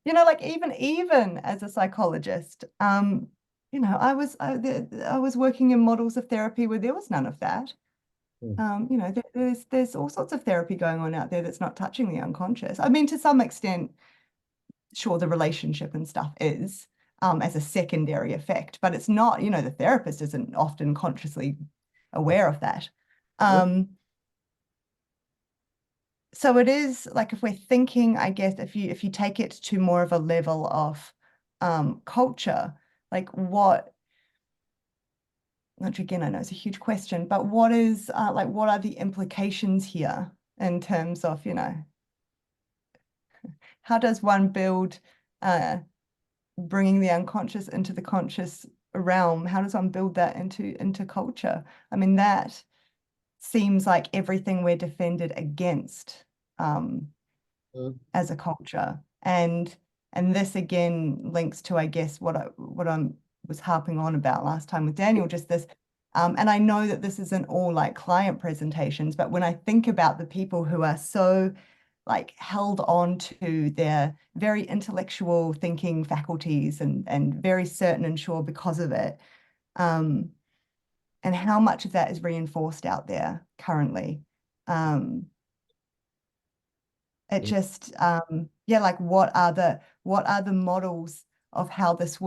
You know, like even as a psychologist, you know, I was working in models of therapy where there was none of that. You know, there's all sorts of therapy going on out there that's not touching the unconscious. I mean, to some extent, sure, the relationship and stuff is as a secondary effect, but it's not, you know, the therapist isn't often consciously aware of that. So it is like, if we're thinking, I guess, if you take it to more of a level of culture, like what, which again I know is a huge question, but what is like, what are the implications here in terms of, you know, how does one build bringing the unconscious into the conscious realm? How does one build that into culture? I mean, that seems like everything we're defended against as a culture, and this again links to, I guess, what I was harping on about last time with Daniel, just this. And I know that this isn't all like client presentations, but when I think about the people who are so like held on to their very intellectual thinking faculties and very certain and sure because of it, and how much of that is reinforced out there currently. It just, yeah, like what are the models of how this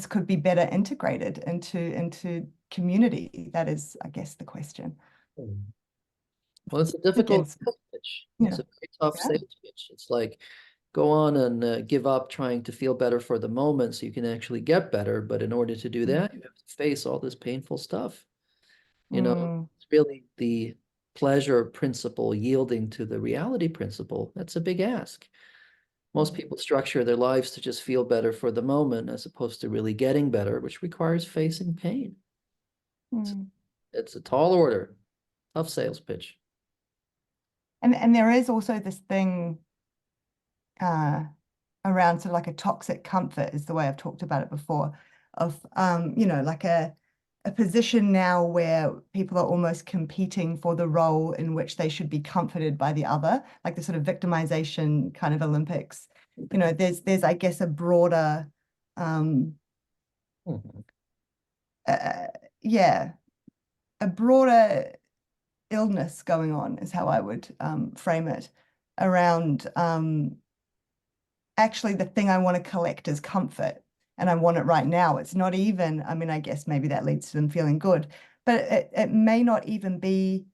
could be better integrated into community? That is, I guess, the question. Well, it's a difficult Against, pitch. yeah. It's a very tough Yeah. sales pitch. It's like, go on and give up trying to feel better for the moment so you can actually get better. But in order to do that, you have to face all this painful stuff. You know, it's really the pleasure principle yielding to the reality principle. That's a big ask. Most people structure their lives to just feel better for the moment as opposed to really getting better, which requires facing pain. It's a tall order, tough sales pitch. And there is also this thing around sort of like a toxic comfort, is the way I've talked about it before, of you know, like a position now where people are almost competing for the role in which they should be comforted by the other, like the sort of victimization kind of Olympics. You know, there's I guess a broader yeah, a broader illness going on is how I would frame it, around actually the thing I want to collect is comfort, and I want it right now. It's not even, I mean, I guess maybe that leads to them feeling good, but it may not even be,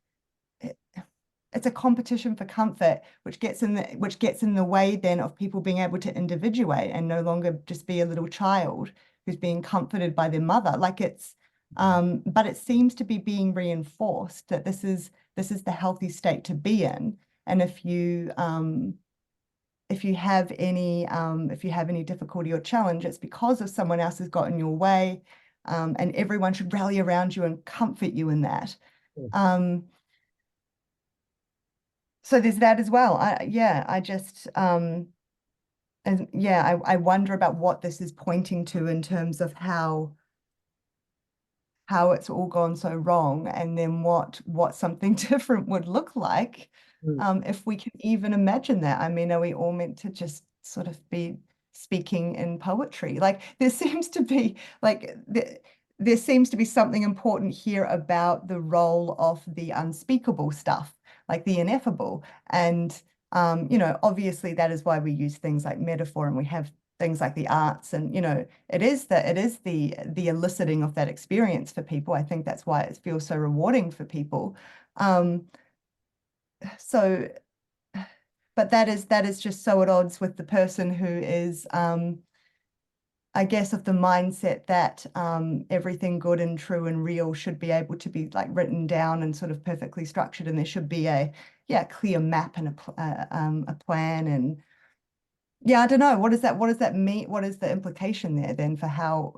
it's a competition for comfort, which gets in the way then of people being able to individuate and no longer just be a little child who's being comforted by their mother. Like it's, but it seems to be being reinforced that this is the healthy state to be in. And if you have any difficulty or challenge, it's because of someone else has got in your way, and everyone should rally around you and comfort you in that. So there's that as well. I just and yeah, I wonder about what this is pointing to in terms of how it's all gone so wrong, and then what something different would look like. If we can even imagine that. I mean, are we all meant to just sort of be speaking in poetry? Like there seems to be something important here about the role of the unspeakable stuff, like the ineffable. And you know, obviously that is why we use things like metaphor, and we have things like the arts, and you know, it is the eliciting of that experience for people. I think that's why it feels so rewarding for people. So, but that is just so at odds with the person who is, I guess, of the mindset that everything good and true and real should be able to be like written down and sort of perfectly structured, and there should be a clear map and a plan. And yeah, I don't know, what does that mean? What is the implication there then for how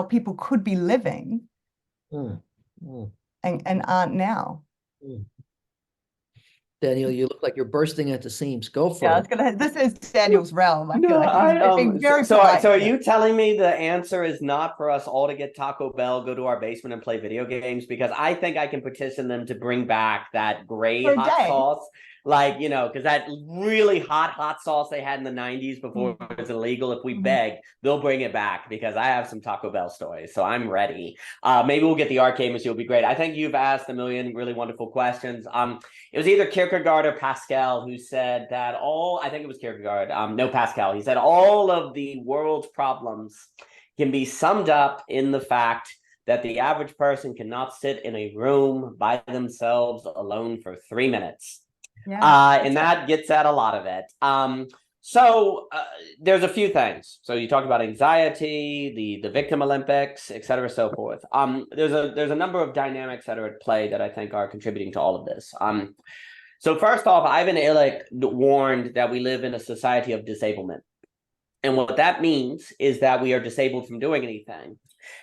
people could be living and aren't now? Daniel, you look like you're bursting at the seams. Go for Yeah, I it. was gonna. This is Daniel's realm. I feel No, like he's being very polite. so are here. you telling me the answer is not for us all to get Taco Bell, go to our basement and play video games? Because I think I can petition them to bring back that gray For a hot day. sauce. Like, you know, because that really hot sauce they had in the 90s before it was illegal, if we beg, they'll bring it back, because I have some Taco Bell stories, so I'm ready. Maybe we'll get the arcade machine, it'll be great. I think you've asked a million really wonderful questions. It was either Kierkegaard or Pascal who said that I think it was Kierkegaard, no, Pascal, he said all of the world's problems can be summed up in the fact that the average person cannot sit in a room by themselves alone for 3 minutes. Yeah. And that gets at a lot of it. So there's a few things. So you talked about anxiety, the victim Olympics, et cetera, so forth. There's a number of dynamics that are at play that I think are contributing to all of this. So first off, Ivan Illich warned that we live in a society of disablement. And what that means is that we are disabled from doing anything.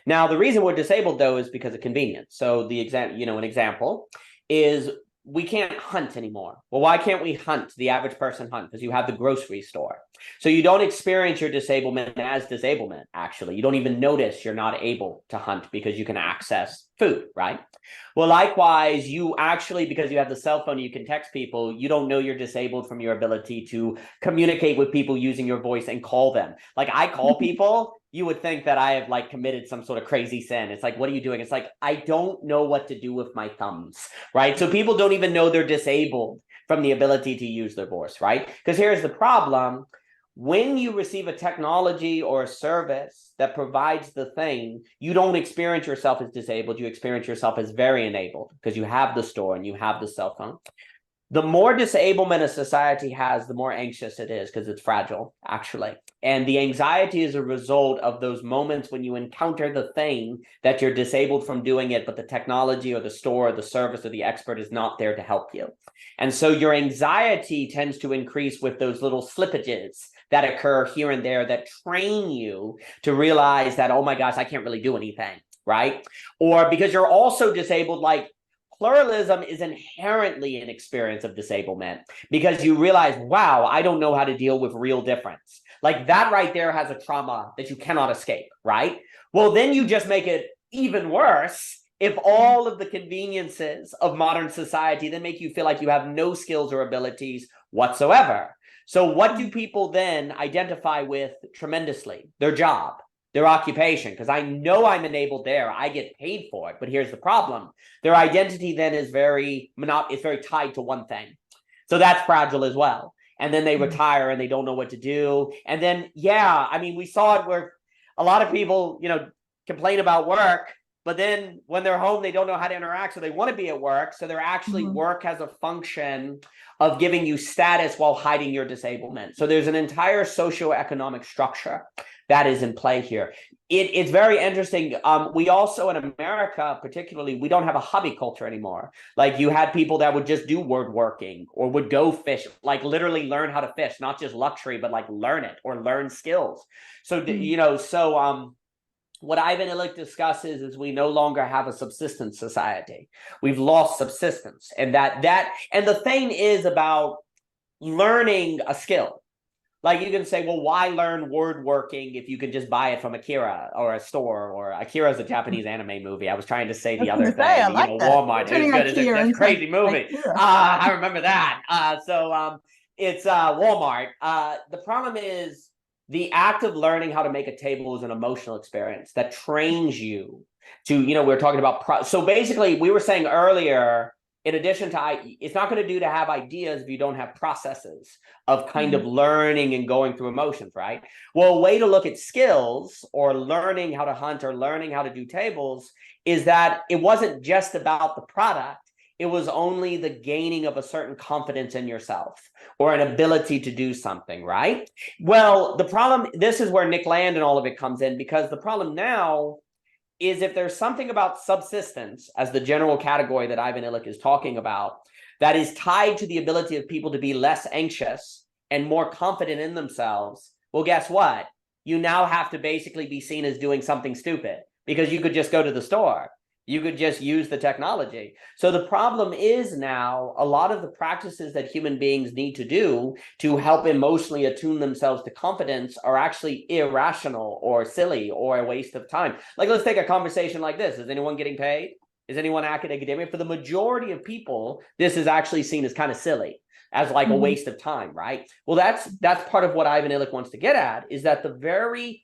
Now, the reason we're disabled, though, is because of convenience. So an example is we can't hunt anymore. Well, why can't we hunt? The average person hunt because you have the grocery store. So you don't experience your disablement as disablement, actually. You don't even notice you're not able to hunt because you can access food, right? Well, likewise, you actually, because you have the cell phone, you can text people, you don't know you're disabled from your ability to communicate with people using your voice and call them. Like, I call people, you would think that I have like committed some sort of crazy sin. It's like, what are you doing? It's like, I don't know what to do with my thumbs, right? So people don't even know they're disabled from the ability to use their voice, right? Because here's the problem. When you receive a technology or a service that provides the thing, you don't experience yourself as disabled. You experience yourself as very enabled because you have the store and you have the cell phone. The more disablement a society has, the more anxious it is because it's fragile, actually. And the anxiety is a result of those moments when you encounter the thing that you're disabled from doing it, but the technology or the store or the service or the expert is not there to help you. And so your anxiety tends to increase with those little slippages that occur here and there that train you to realize that, oh my gosh, I can't really do anything, right? Or because you're also disabled, like, pluralism is inherently an experience of disablement because you realize, wow, I don't know how to deal with real difference. Like, that right there has a trauma that you cannot escape, right? Well, then you just make it even worse if all of the conveniences of modern society then make you feel like you have no skills or abilities whatsoever. So what do people then identify with tremendously? Their job, their occupation, because I know I'm enabled there. I get paid for it. But here's the problem. Their identity then is very tied to one thing. So that's fragile as well. And then they retire and they don't know what to do. And then, yeah, I mean, we saw it where a lot of people, complain about work, but then when they're home, they don't know how to interact. So they want to be at work. So they're actually work has a function of giving you status while hiding your disablement. So there's an entire socioeconomic structure that is in play here. It's very interesting. We also, in America particularly, we don't have a hobby culture anymore. Like, you had people that would just do word working or would go fish, like literally learn how to fish, not just luxury, but like learn it or learn skills. So, what Ivan Illich discusses is we no longer have a subsistence society. We've lost subsistence. And and the thing is about learning a skill. Like, you can say, well, why learn word working if you can just buy it from Akira or a store? Or Akira is a Japanese anime movie. I was trying to say the other thing. I like that. Walmart. It was good. It's a crazy movie. I remember that. It's Walmart. The problem is, the act of learning how to make a table is an emotional experience that trains you to, we were talking about. So basically, we were saying earlier, in addition to, it's not going to do to have ideas if you don't have processes of kind of learning and going through emotions, right? Well, a way to look at skills or learning how to hunt or learning how to do tables is that it wasn't just about the product. It was only the gaining of a certain confidence in yourself or an ability to do something, right? Well, the problem, this is where Nick Land and all of it comes in, because the problem now is if there's something about subsistence as the general category that Ivan Illich is talking about, that is tied to the ability of people to be less anxious and more confident in themselves, well, guess what? You now have to basically be seen as doing something stupid because you could just go to the store. You could just use the technology. So the problem is now a lot of the practices that human beings need to do to help emotionally attune themselves to confidence are actually irrational or silly or a waste of time. Like, let's take a conversation like this. Is anyone getting paid? Is anyone academia? For the majority of people, this is actually seen as kind of silly, as like a waste of time, right? Well, that's part of what Ivan Illich wants to get at, is that the very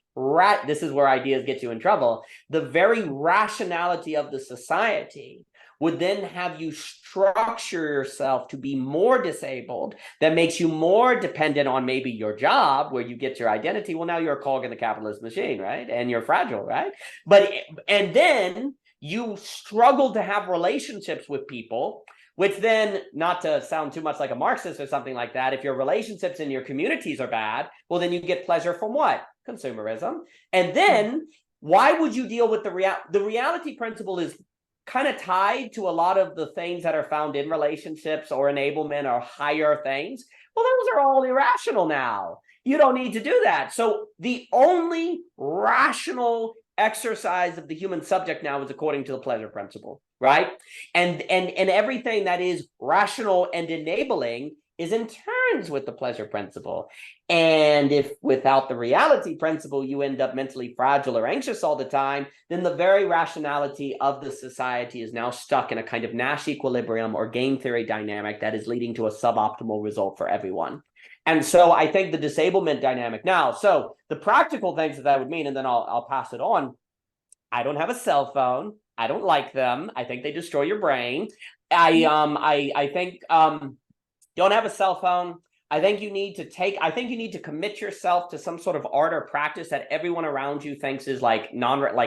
this is where ideas get you in trouble. The very rationality of the society would then have you structure yourself to be more disabled. That makes you more dependent on maybe your job, where you get your identity. Well, now you're a cog in the capitalist machine, right? And you're fragile, right? And then you struggle to have relationships with people, which then, not to sound too much like a Marxist or something like that, if your relationships in your communities are bad, well, then you get pleasure from what? Consumerism. And then why would you deal with the reality principle is kind of tied to a lot of the things that are found in relationships or enablement or higher things. Well, those are all irrational now. You don't need to do that. So the only rational exercise of the human subject now is according to the pleasure principle, right? And everything that is rational and enabling is in turns with the pleasure principle. And if without the reality principle, you end up mentally fragile or anxious all the time, then the very rationality of the society is now stuck in a kind of Nash equilibrium or game theory dynamic that is leading to a suboptimal result for everyone. And so I think the disablement dynamic now, so the practical things that would mean, and then I'll pass it on. I don't have a cell phone. I don't like them. I think they destroy your brain. I think don't have a cell phone. I think you need to commit yourself to some sort of art or practice that everyone around you thinks is like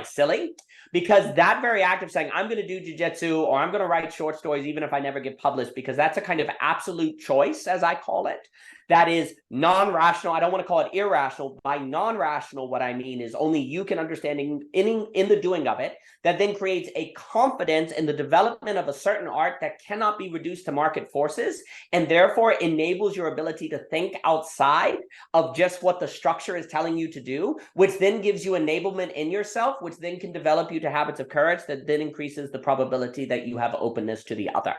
silly, because that very act of saying, I'm going to do jujitsu or I'm going to write short stories, even if I never get published, because that's a kind of absolute choice, as I call it. That is non-rational. I don't want to call it irrational. By non-rational, what I mean is only you can understand in the doing of it, that then creates a confidence in the development of a certain art that cannot be reduced to market forces, and therefore enables your ability to think outside of just what the structure is telling you to do, which then gives you enablement in yourself, which then can develop you to habits of courage that then increases the probability that you have openness to the other.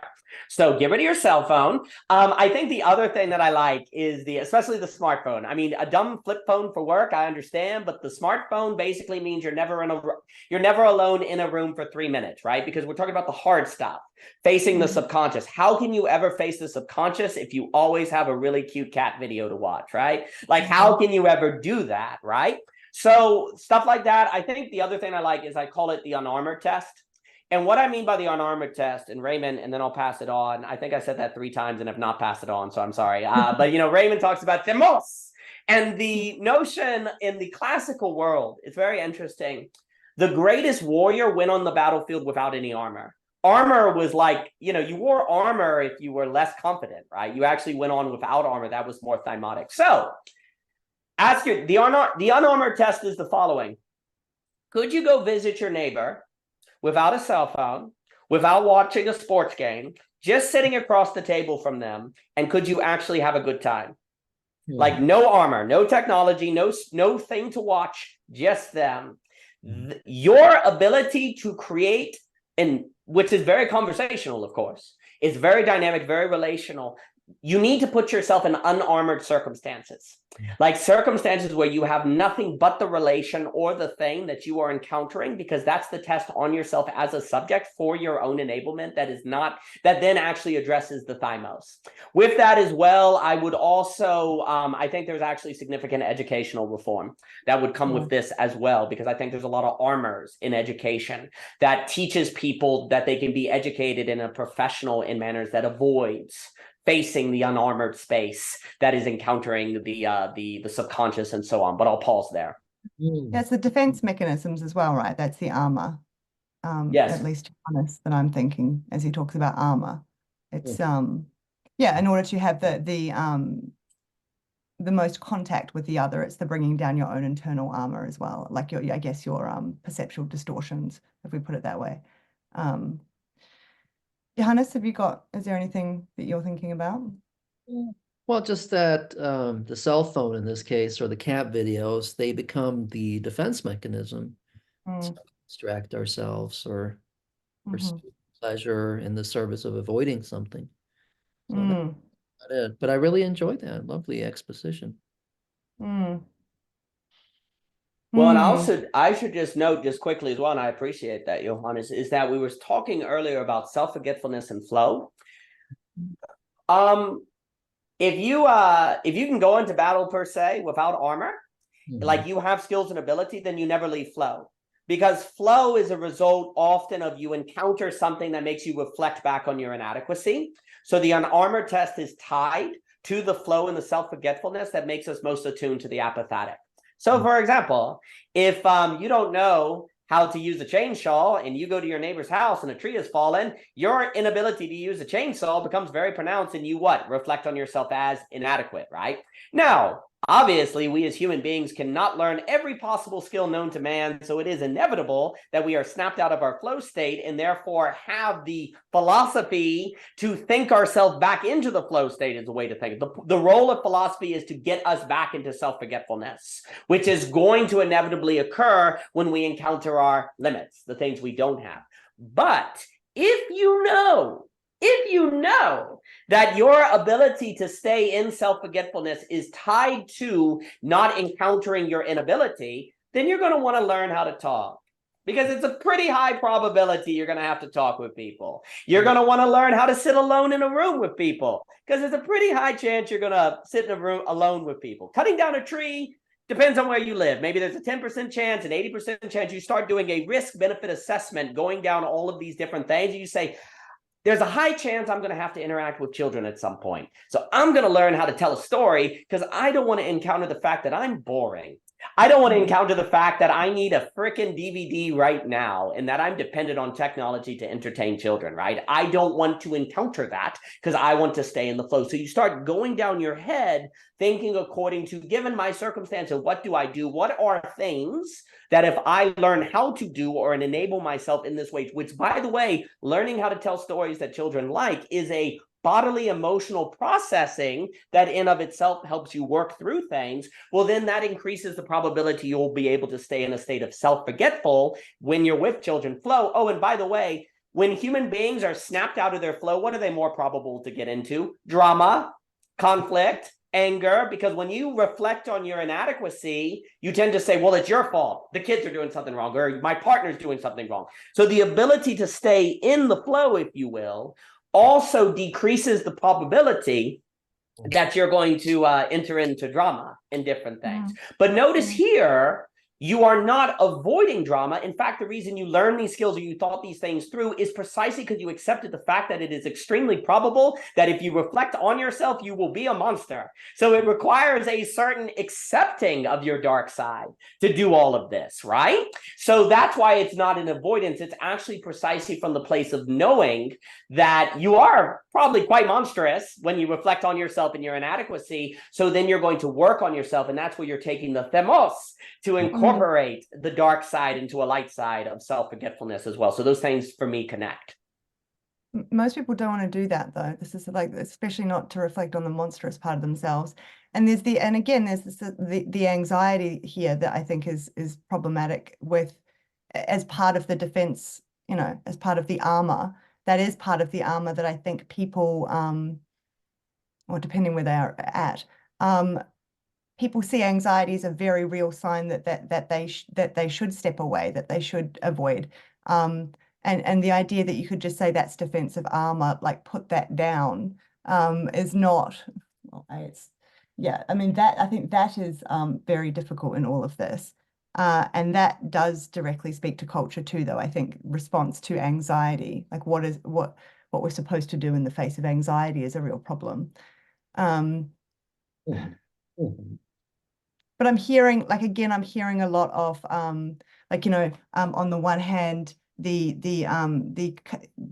So get rid of your cell phone. I think the other thing that I like is especially the smartphone. I mean, a dumb flip phone for work, I understand, but the smartphone basically means you're never alone in a room for 3 minutes, right? Because we're talking about the hard stuff, facing the subconscious. How can you ever face the subconscious if you always have a really cute cat video to watch, right? Like, how can you ever do that, right? So stuff like that. I think the other thing I like is I call it the unarmored test. And what I mean by the unarmored test, and Raymond, and then I'll pass it on. I think I said that 3 times and have not passed it on, so I'm sorry. But, Raymond talks about Thymos. And the notion in the classical world is very interesting. The greatest warrior went on the battlefield without any armor. Armor was like, you wore armor if you were less confident, right? You actually went on without armor. That was more thymotic. So the unarmored test is the following. Could you go visit your neighbor without a cell phone, without watching a sports game, just sitting across the table from them, and could you actually have a good time? Like, no armor, no technology, no thing to watch, just them. Your ability to create, and which is very conversational, of course, is very dynamic, very relational. You need to put yourself in unarmored circumstances, like circumstances where you have nothing but the relation or the thing that you are encountering, because that's the test on yourself as a subject for your own enablement that then actually addresses the Thymos. With that as well, I would also, I think there's actually significant educational reform that would come with this as well, because I think there's a lot of armors in education that teaches people that they can be educated in a professional in manners that avoids facing the unarmored space that is encountering the subconscious and so on. But I'll pause there. That's the defense mechanisms as well, right? That's the armor. Yes. At least Johannes that I'm thinking as he talks about armor. It's in order to have the most contact with the other, it's the bringing down your own internal armor as well, like your perceptual distortions, if we put it that way. Johannes, is there anything that you're thinking about? Well, just that the cell phone in this case, or the cat videos, they become the defense mechanism to distract ourselves or pursue pleasure in the service of avoiding something. So Mm. that's it. But I really enjoyed that. Lovely exposition. Mm. Well, and Mm. also I should just note just quickly as well, and I appreciate that, Johannes, is that we were talking earlier about self-forgetfulness and flow. If you can go into battle per se without armor, like you have skills and ability, then you never leave flow. Because flow is a result often of you encounter something that makes you reflect back on your inadequacy. So the unarmored test is tied to the flow and the self-forgetfulness that makes us most attuned to the apophatic. So for example, if you don't know how to use a chainsaw and you go to your neighbor's house and a tree has fallen, your inability to use a chainsaw becomes very pronounced, and you reflect on yourself as inadequate, right? Now, obviously, we as human beings cannot learn every possible skill known to man, so it is inevitable that we are snapped out of our flow state and therefore have the philosophy to think ourselves back into the flow state is a way to think. The role of philosophy is to get us back into self-forgetfulness, which is going to inevitably occur when we encounter our limits, the things we don't have. But if you know that your ability to stay in self-forgetfulness is tied to not encountering your inability, then you're going to want to learn how to talk. Because it's a pretty high probability you're going to have to talk with people. You're going to want to learn how to sit alone in a room with people. Because there's a pretty high chance you're going to sit in a room alone with people. Cutting down a tree depends on where you live. Maybe there's a 10% chance, an 80% chance. You start doing a risk-benefit assessment, going down all of these different things, and you say, there's a high chance I'm going to have to interact with children at some point. So I'm going to learn how to tell a story because I don't want to encounter the fact that I'm boring. I don't want to encounter the fact that I need a freaking DVD right now and that I'm dependent on technology to entertain children, right? I don't want to encounter that because I want to stay in the flow. So you start going down your head thinking according to, given my circumstance, and what do I do? What are things that if I learn how to do or enable myself in this way, which, by the way, learning how to tell stories that children like is a bodily emotional processing that in of itself helps you work through things, well, then that increases the probability you'll be able to stay in a state of self-forgetful when you're with children flow. Oh, and by the way, when human beings are snapped out of their flow, what are they more probable to get into? Drama, conflict, anger, because when you reflect on your inadequacy, you tend to say, well, it's your fault. The kids are doing something wrong, or my partner's doing something wrong. So the ability to stay in the flow, if you will, also decreases the probability that you're going to enter into drama and different things. But notice here, you are not avoiding drama. In fact, the reason you learn these skills or you thought these things through is precisely because you accepted the fact that it is extremely probable that if you reflect on yourself, you will be a monster. So it requires a certain accepting of your dark side to do all of this, right? So that's why it's not an avoidance. It's actually precisely from the place of knowing that you are probably quite monstrous when you reflect on yourself and your inadequacy. So then you're going to work on yourself. And that's where you're taking the Thymos to incorporate the dark side into a light side of self-forgetfulness as well. So those things for me connect. Most people don't want to do that, though. This is like, especially not to reflect on the monstrous part of themselves. And there's the anxiety here that I think is problematic with, as part of the defense, as part of the armor. That is part of the armor that I think people, or depending where they are at, people see anxiety as a very real sign that they should step away, that they should avoid. And the idea that you could just say that's defensive armor, like put that down, is not. Well, I think that is very difficult in all of this. And that does directly speak to culture too, though. I think response to anxiety, like what we're supposed to do in the face of anxiety, is a real problem. But I'm hearing, I'm hearing a lot of on the one hand, the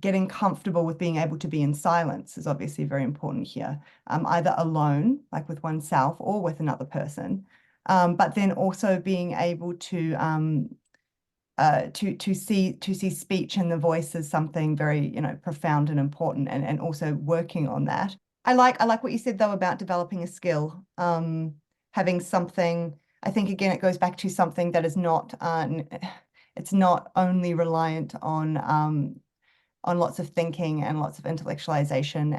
getting comfortable with being able to be in silence is obviously very important here, either alone, like with oneself, or with another person. But then also being able to see speech and the voice as something very profound and important, and also working on that. I like what you said though about developing a skill, having something. I think again it goes back to something that is not it's not only reliant on lots of thinking and lots of intellectualization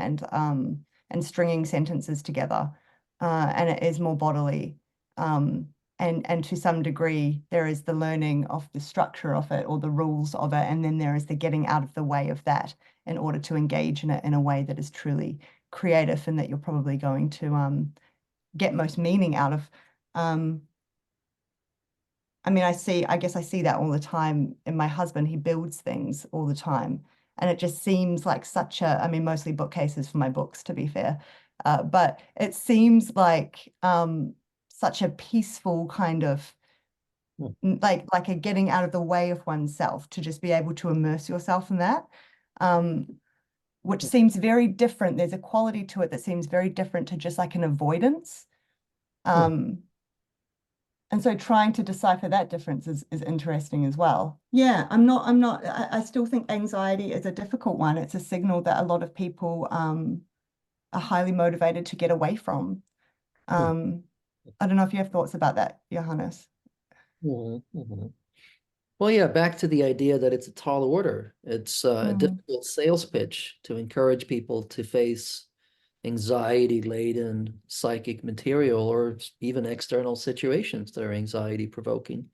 and stringing sentences together, and it is more bodily. And to some degree, there is the learning of the structure of it or the rules of it, and then there is the getting out of the way of that in order to engage in it in a way that is truly creative and that you're probably going to get most meaning out of. I mean, I guess I see that all the time in my husband. He builds things all the time. And it just seems like I mean, mostly bookcases for my books, to be fair. But it seems like such a peaceful kind of, like a getting out of the way of oneself, to just be able to immerse yourself in that, which seems very different. There's a quality to it that seems very different to just like an avoidance. And so trying to decipher that difference is interesting as well. Yeah, I still think anxiety is a difficult one. It's a signal that a lot of people are highly motivated to get away from. I don't know if you have thoughts about that, Johannes. Well, yeah, back to the idea that it's a tall order. It's a difficult sales pitch to encourage people to face anxiety-laden psychic material or even external situations that are anxiety-provoking.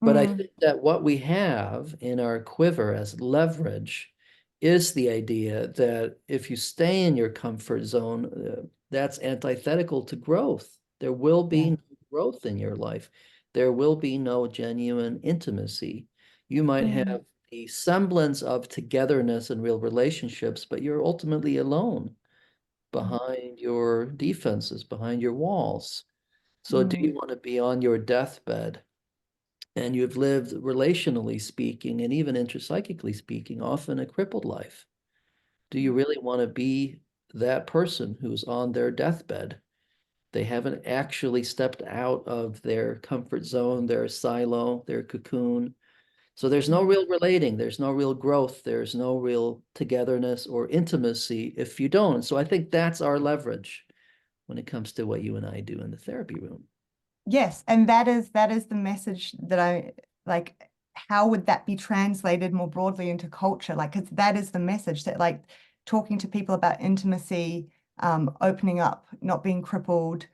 But I think that what we have in our quiver as leverage is the idea that if you stay in your comfort zone, that's antithetical to growth. There will be no growth in your life. There will be no genuine intimacy. You might have the semblance of togetherness and real relationships, but you're ultimately alone behind your defenses, behind your walls. So do you want to be on your deathbed and you've lived, relationally speaking, and even intrapsychically speaking, often a crippled life? Do you really want to be that person who's on their deathbed? They haven't actually stepped out of their comfort zone, their silo, their cocoon. So there's no real relating, there's no real growth, there's no real togetherness or intimacy if you don't. So I think that's our leverage when it comes to what you and I do in the therapy room. Yes, and that is the message that I like. How would that be translated more broadly into culture? Like, because that is the message, that like talking to people about intimacy, opening up, not being crippled.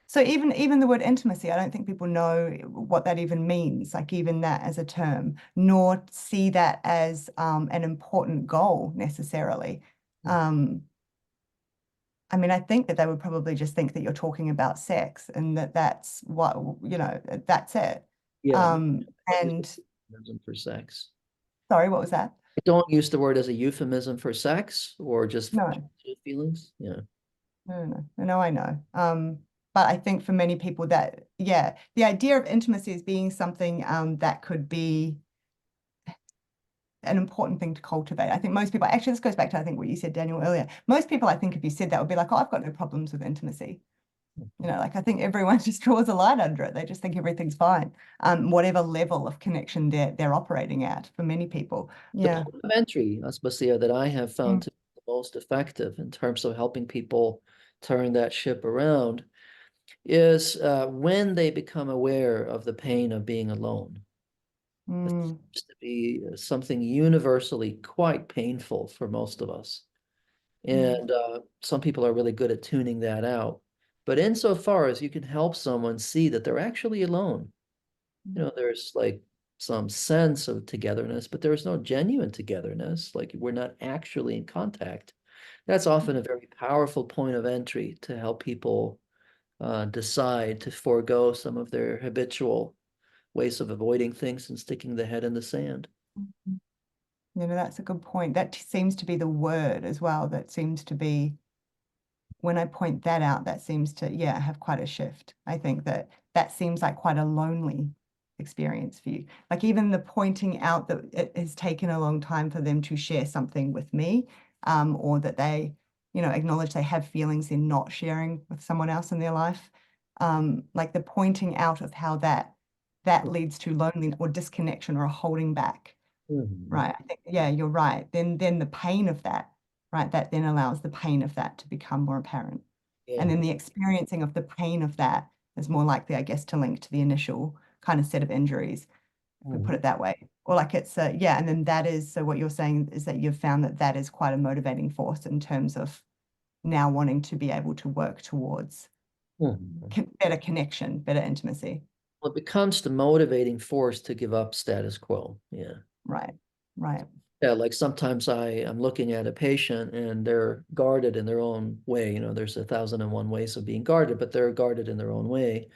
So even the word intimacy, I don't think people know what that even means, like even that as a term, nor see that as an important goal necessarily. I mean, I think that they would probably just think that you're talking about sex and that's what, that's it. Yeah. And for sex. Sorry, what was that? I don't use the word as a euphemism for sex or just feelings. Yeah. No, I know. But I think for many people that, the idea of intimacy as being something that could be an important thing to cultivate. I think most people, actually, this goes back to, I think, what you said, Daniel, earlier. Most people, I think, if you said that, would be like, oh, I've got no problems with intimacy. Like, I think everyone just draws a line under it. They just think everything's fine, whatever level of connection they're operating at, for many people. Yeah. The point of entry, Aspasia, that I have found to be the most effective in terms of helping people turn that ship around is when they become aware of the pain of being alone. It seems to be something universally quite painful for most of us. And some people are really good at tuning that out. But insofar as you can help someone see that they're actually alone, there's like some sense of togetherness, but there's no genuine togetherness. Like we're not actually in contact. That's often a very powerful point of entry to help people decide to forego some of their habitual ways of avoiding things and sticking the head in the sand. That's a good point. That seems to be the word as well. That seems to be, when I point that out, that seems to, have quite a shift. I think that seems like quite a lonely experience for you. Like even the pointing out that it has taken a long time for them to share something with me, or that they, acknowledge they have feelings in not sharing with someone else in their life. Like the pointing out of how that leads to loneliness or disconnection or a holding back. Right. I think, you're right. Then the pain of that, right, that then allows the pain of that to become more apparent. And then the experiencing of the pain of that is more likely, I guess, to link to the initial kind of set of injuries, if we put it that way, or like it's a, yeah, and then that is, so what you're saying is that you've found that that is quite a motivating force in terms of now wanting to be able to work towards better connection, better intimacy. Well, it becomes the motivating force to give up status quo. Yeah. Right, right. Yeah, like sometimes I'm looking at a patient and they're guarded in their own way. You know, there's 1,001 ways of being guarded, but they're guarded in their own way.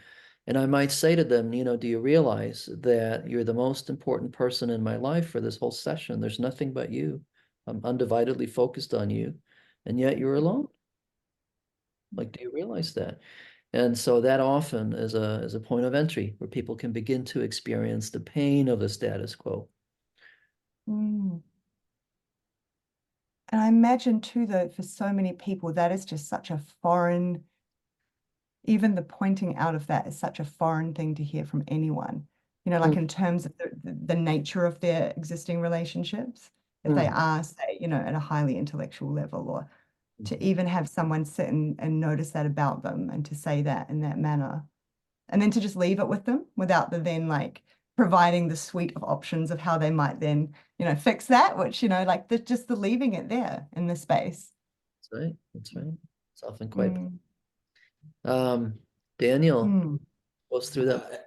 And I might say to them, you know, do you realize that you're the most important person in my life for this whole session? There's nothing but you. I'm undividedly focused on you, and yet you're alone. Like, do you realize that? And so that often is a point of entry where people can begin to experience the pain of the status quo. Mm. And I imagine too, though, for so many people, that is just such a foreign, even the pointing out of that is such a foreign thing to hear from anyone, you know, like in terms of the nature of their existing relationships, if they are, say, you know, at a highly intellectual level, or to even have someone sit and notice that about them and to say that in that manner, and then to just leave it with them without the then like providing the suite of options of how they might then, you know, fix that, which, you know, like just the leaving it there in the space. That's right. That's right. It's often quite. Daniel goes through that.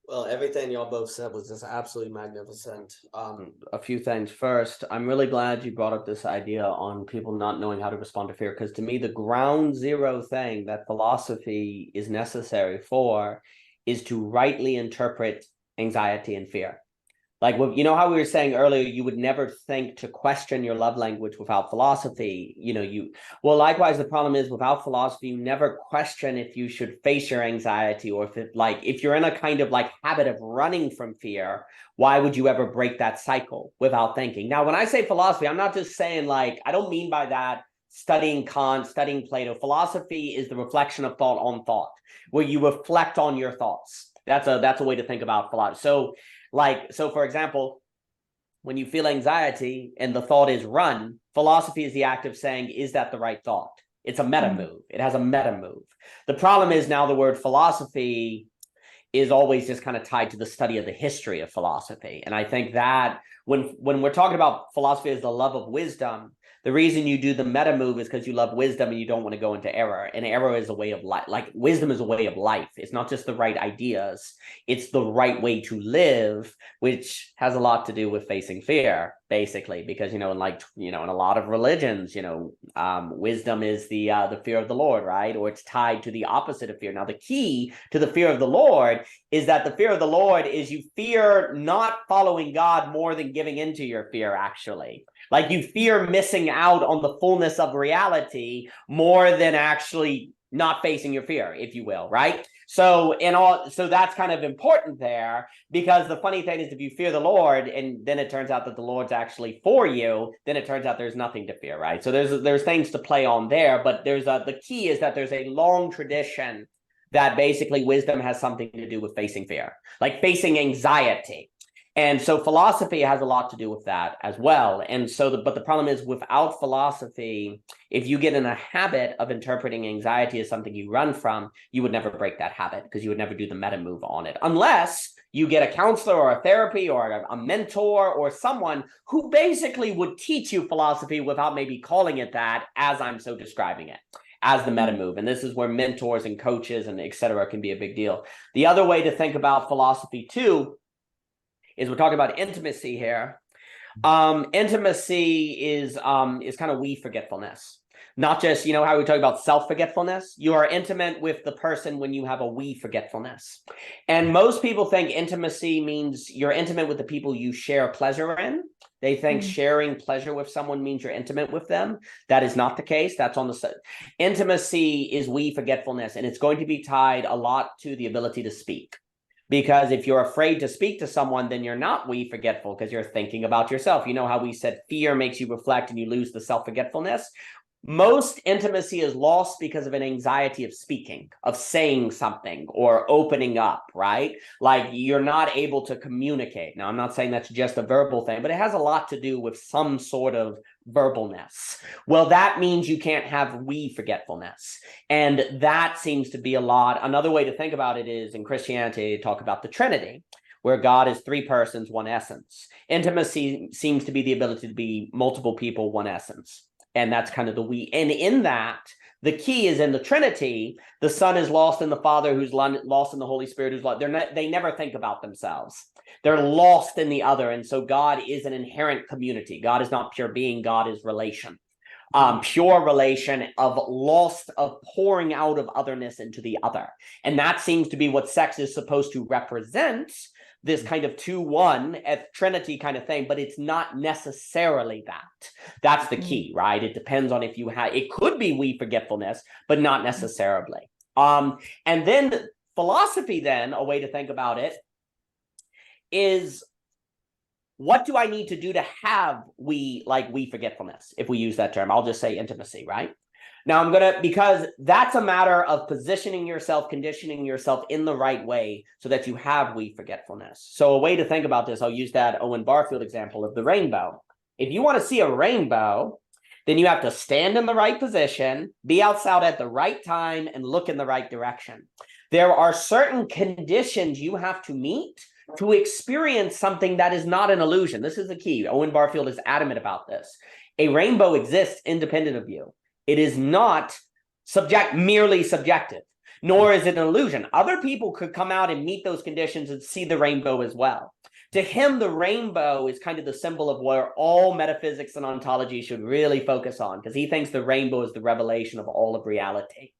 Well, everything y'all both said was just absolutely magnificent. A few things. First, I'm really glad you brought up this idea on people not knowing how to respond to fear, because to me, the ground zero thing that philosophy is necessary for is to rightly interpret anxiety and fear. Like, you know how we were saying earlier, you would never think to question your love language without philosophy. You know, well, likewise, the problem is without philosophy, you never question if you should face your anxiety, or if you're in a kind of like habit of running from fear, why would you ever break that cycle without thinking? Now, when I say philosophy, I'm not just saying like, I don't mean by that studying Kant, studying Plato. Philosophy is the reflection of thought on thought, where you reflect on your thoughts. That's a way to think about philosophy. So for example, when you feel anxiety and the thought is run, philosophy is the act of saying, is that the right thought? It's a meta move. It has a meta move. The problem is now the word philosophy is always just kind of tied to the study of the history of philosophy. And I think that when we're talking about philosophy as the love of wisdom, the reason you do the meta move is because you love wisdom and you don't want to go into error. And error is a way of life. Like wisdom is a way of life. It's not just the right ideas. It's the right way to live, which has a lot to do with facing fear, basically, because, in a lot of religions, wisdom is the fear of the Lord, right? Or it's tied to the opposite of fear. Now, the key to the fear of the Lord is that the fear of the Lord is you fear not following God more than giving into your fear, actually. Like you fear missing out on the fullness of reality more than actually not facing your fear, if you will, right? So that's kind of important there, because the funny thing is if you fear the Lord and then it turns out that the Lord's actually for you, then it turns out there's nothing to fear, right? So there's things to play on there, but the key is that there's a long tradition that basically wisdom has something to do with facing fear, like facing anxiety. And so philosophy has a lot to do with that as well. And so, but the problem is without philosophy, if you get in a habit of interpreting anxiety as something you run from, you would never break that habit because you would never do the meta move on it, unless you get a counselor or a therapy or a mentor or someone who basically would teach you philosophy without maybe calling it that, as I'm so describing it, as the meta move. And this is where mentors and coaches and et cetera can be a big deal. The other way to think about philosophy too is we're talking about intimacy here. Intimacy is kind of we forgetfulness. Not just, how we talk about self-forgetfulness. You are intimate with the person when you have a we forgetfulness. And most people think intimacy means you're intimate with the people you share pleasure in. They think sharing pleasure with someone means you're intimate with them. That is not the case. That's on the side. Intimacy is we forgetfulness, and it's going to be tied a lot to the ability to speak. Because if you're afraid to speak to someone, then you're not we forgetful because you're thinking about yourself. You know how we said fear makes you reflect and you lose the self-forgetfulness? Most intimacy is lost because of an anxiety of speaking, of saying something or opening up, right? Like you're not able to communicate. Now, I'm not saying that's just a verbal thing, but it has a lot to do with some sort of verbalness. Well, that means you can't have we forgetfulness. And that seems to be a lot. Another way to think about it is in Christianity, they talk about the Trinity, where God is three persons, one essence. Intimacy seems to be the ability to be multiple people, one essence. And that's kind of the we. And in that, the key is in the Trinity, the Son is lost in the Father, who's lost in the Holy Spirit, who's lost. They never think about themselves. They're lost in the other. And so God is an inherent community. God is not pure being. God is relation. Pure relation of lost, of pouring out of otherness into the other. And that seems to be what sex is supposed to represent, this kind of 2-1 Trinity kind of thing, but it's not necessarily that. That's the key, right? It depends on if you have, it could be we forgetfulness, but not necessarily. And then philosophy, then, a way to think about it is, what do I need to do to have we forgetfulness? If we use that term, I'll just say intimacy, right? Now because that's a matter of positioning yourself, conditioning yourself in the right way so that you have we forgetfulness. So a way to think about this, I'll use that Owen Barfield example of the rainbow. If you want to see a rainbow, then you have to stand in the right position, be outside at the right time, and look in the right direction. There are certain conditions you have to meet to experience something that is not an illusion. This is the key. Owen Barfield is adamant about this. A rainbow exists independent of you. It is not merely subjective, nor is it an illusion. Other people could come out and meet those conditions and see the rainbow as well. To him, the rainbow is kind of the symbol of where all metaphysics and ontology should really focus on, because he thinks the rainbow is the revelation of all of reality.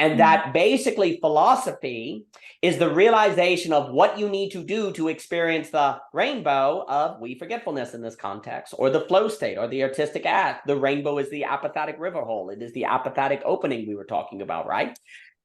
And that basically philosophy is the realization of what you need to do to experience the rainbow of we forgetfulness in this context, or the flow state, or the artistic act. The rainbow is the apophatic river hole. It is the apophatic opening we were talking about, right?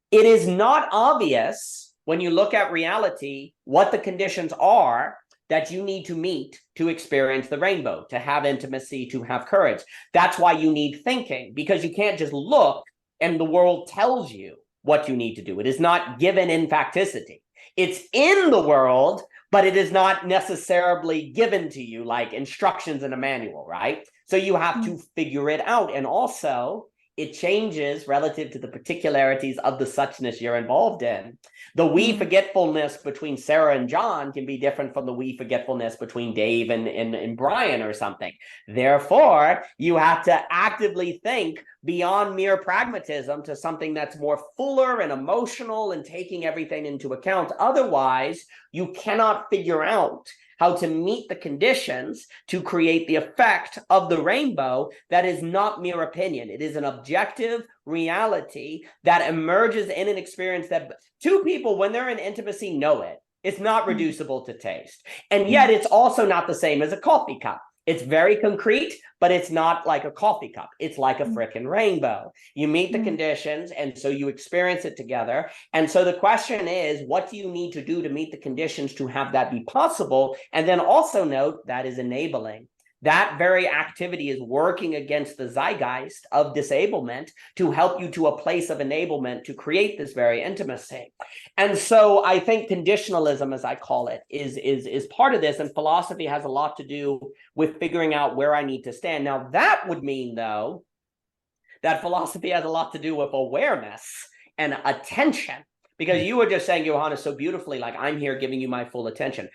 It is not obvious when you look at reality what the conditions are that you need to meet to experience the rainbow, to have intimacy, to have courage. That's why you need thinking, because you can't just look and the world tells you what you need to do. It is not given in facticity. It's in the world, but it is not necessarily given to you like instructions in a manual, right? So you have to figure it out. And also, it changes relative to the particularities of the suchness you're involved in. The we forgetfulness between Sarah and John can be different from the we forgetfulness between Dave and Brian or something. Therefore, you have to actively think beyond mere pragmatism to something that's more fuller and emotional and taking everything into account. Otherwise, you cannot figure out how to meet the conditions to create the effect of the rainbow that is not mere opinion. It is an objective reality that emerges in an experience that two people, when they're in intimacy, know it. It's not reducible to taste. And yet it's also not the same as a coffee cup. It's very concrete, but it's not like a coffee cup. It's like a frickin' rainbow. You meet the conditions, and so you experience it together. And so the question is, what do you need to do to meet the conditions to have that be possible? And then also note that is enabling. That very activity is working against the zeitgeist of disablement to help you to a place of enablement to create this very intimacy. And so I think conditionalism, as I call it, is part of this. And philosophy has a lot to do with figuring out where I need to stand. Now, that would mean, though, that philosophy has a lot to do with awareness and attention. Because you were just saying, Johannes, so beautifully, like, I'm here giving you my full attention.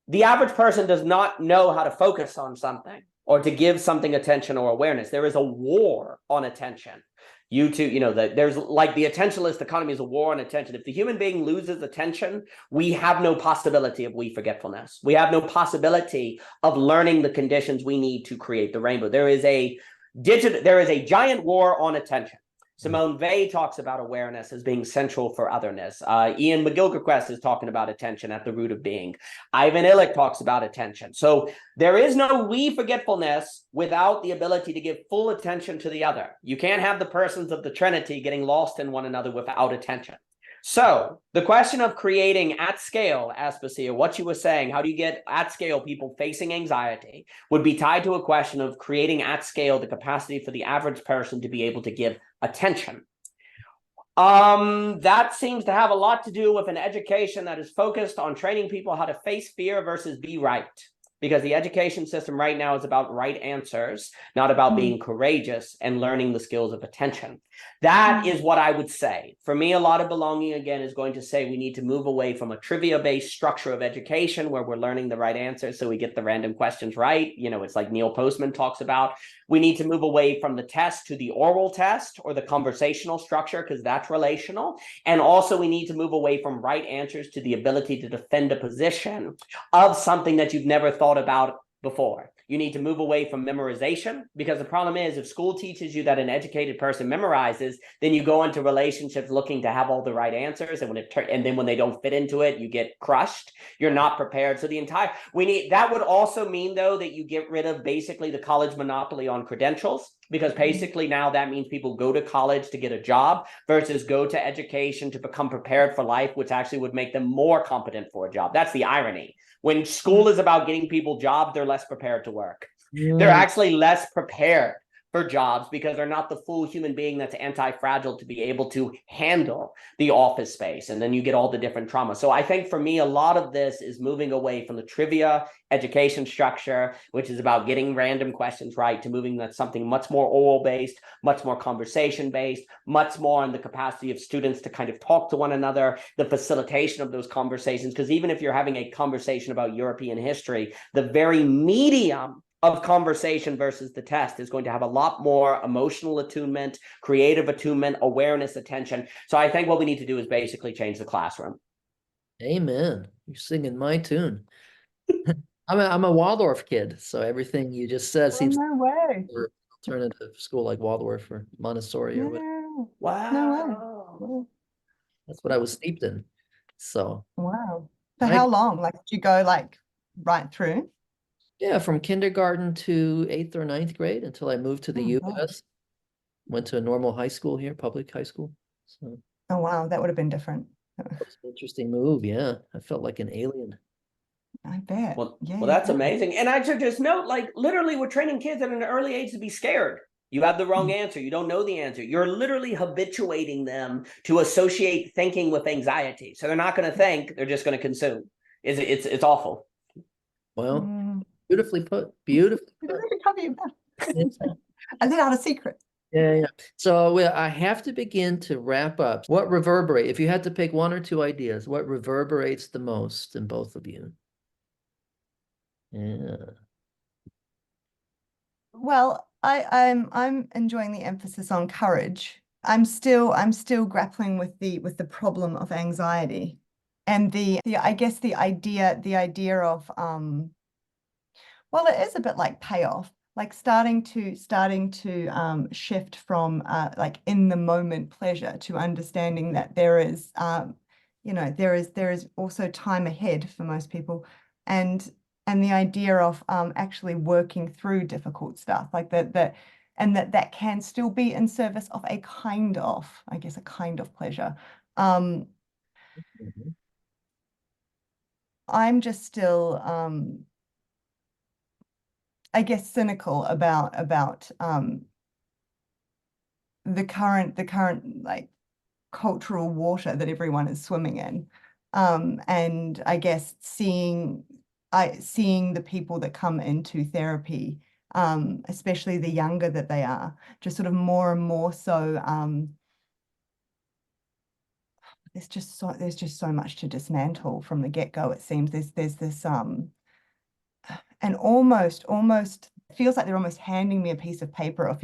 The average person does not know how to focus on something or to give something attention or awareness. There is a war on attention. There's like the attentionalist economy is a war on attention. If the human being loses attention, we have no possibility of we forgetfulness. We have no possibility of learning the conditions we need to create the rainbow. There is a giant war on attention. Simone Weil talks about awareness as being central for otherness. Ian McGilchrist is talking about attention at the root of being. Ivan Illich talks about attention. So there is no we forgetfulness without the ability to give full attention to the other. You can't have the persons of the Trinity getting lost in one another without attention. So the question of creating at scale, Aspasia, what you were saying, how do you get at scale people facing anxiety, would be tied to a question of creating at scale the capacity for the average person to be able to give attention. That seems to have a lot to do with an education that is focused on training people how to face fear versus be right. Because the education system right now is about right answers, not about being courageous and learning the skills of attention. That is what I would say. For me, a lot of belonging, again, is going to say we need to move away from a trivia-based structure of education where we're learning the right answers so we get the random questions right. You know, it's like Neil Postman talks about. We need to move away from the test to the oral test or the conversational structure, because that's relational. And also we need to move away from right answers to the ability to defend a position of something that you've never thought about before. You need to move away from memorization, because the problem is if school teaches you that an educated person memorizes, then you go into relationships looking to have all the right answers. And then when they don't fit into it, you get crushed. You're not prepared. So that would also mean, though, that you get rid of basically the college monopoly on credentials, because basically now that means people go to college to get a job versus go to education to become prepared for life, which actually would make them more competent for a job. That's the irony. When school is about getting people jobs, they're less prepared to work. They're actually less prepared for jobs because they're not the full human being that's anti-fragile to be able to handle the office space. And then you get all the different trauma. So I think for me, a lot of this is moving away from the trivia education structure, which is about getting random questions right, to moving to something much more oral based, much more conversation based, much more on the capacity of students to kind of talk to one another, the facilitation of those conversations. Because even if you're having a conversation about European history, the very medium of conversation versus the test is going to have a lot more emotional attunement, creative attunement, awareness, attention. So I think what we need to do is basically change the classroom. Amen. You're singing my tune. I'm a Waldorf kid, so everything you just said seems no way. for alternative school like Waldorf or Montessori or whatever. No, Wow. no way. That's what I was steeped in. So Wow. For how long? Like, did you go like right through? yeah, from kindergarten to 8th or 9th grade until I moved to the US. Went to a normal high school here, public high school. So Oh wow, that would have been different. that was an interesting move. Yeah, I felt like an alien. I bet. Well, Yeah, that's amazing. And I should just note, like, literally, we're training kids at an early age to be scared. You have the wrong answer. You don't know the answer. You're literally habituating them to associate thinking with anxiety. So they're not going to think, they're just going to consume. It's awful. Well, beautifully put. Beautifully put. I let out a secret. Yeah. So I have to begin to wrap up. What reverberate? If you had to pick one or two ideas, what reverberates the most in both of you? Yeah. Well, I'm enjoying the emphasis on courage. I'm still grappling with the problem of anxiety, and I guess the idea of well, it is a bit like payoff, like starting to shift from like in the moment pleasure to understanding that there is there is also time ahead for most people, and the idea of actually working through difficult stuff like that and that can still be in service of a kind of, I guess, a kind of pleasure. I'm just still I guess cynical about the current like cultural water that everyone is swimming in, and I guess seeing the people that come into therapy, especially the younger that they are, just sort of more and more so. There's just so much to dismantle from the get-go. It seems there's this and almost feels like they're almost handing me a piece of paper of,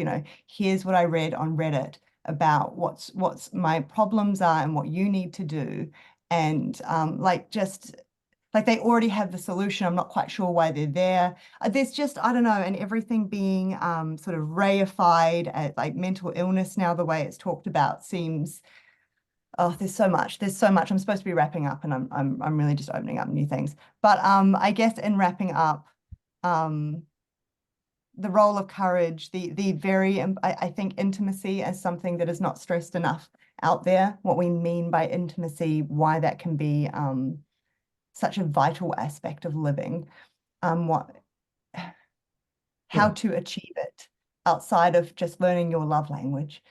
here's what I read on Reddit about what's my problems are and what you need to do. And like they already have the solution. I'm not quite sure why they're there. There's just, I don't know, and everything being sort of reified as like mental illness now, the way it's talked about seems, oh, there's so much. I'm supposed to be wrapping up, and I'm really just opening up new things. But I guess in wrapping up, the role of courage, the very, I think intimacy as something that is not stressed enough out there, what we mean by intimacy, why that can be such a vital aspect of living, how to achieve it outside of just learning your love language.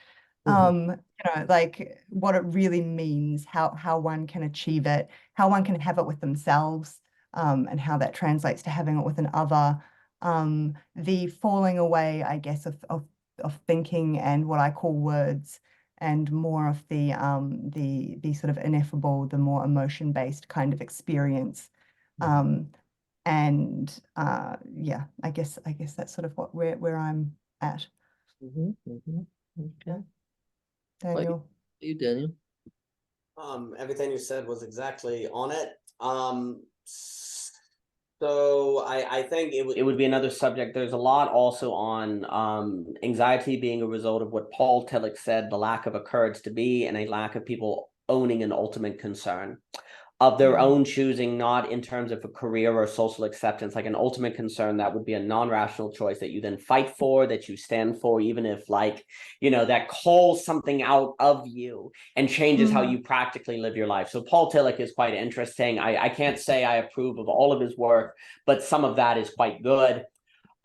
Like what it really means, how one can achieve it, how one can have it with themselves, and how that translates to having it with an other. The falling away, I guess, of thinking and what I call words, and more of the sort of ineffable, the more emotion-based kind of experience. And yeah, I guess that's sort of what where I'm at. Okay. Daniel. You, Daniel. Everything you said was exactly on it. So I think it would be another subject. There's a lot also on anxiety being a result of what Paul Tillich said, the lack of a courage to be, and a lack of people owning an ultimate concern of their own choosing, not in terms of a career or social acceptance, like an ultimate concern that would be a non-rational choice that you then fight for, that you stand for, even if, like, you know, that calls something out of you and changes how you practically live your life. So Paul Tillich is quite interesting. I can't say I approve of all of his work, but some of that is quite good.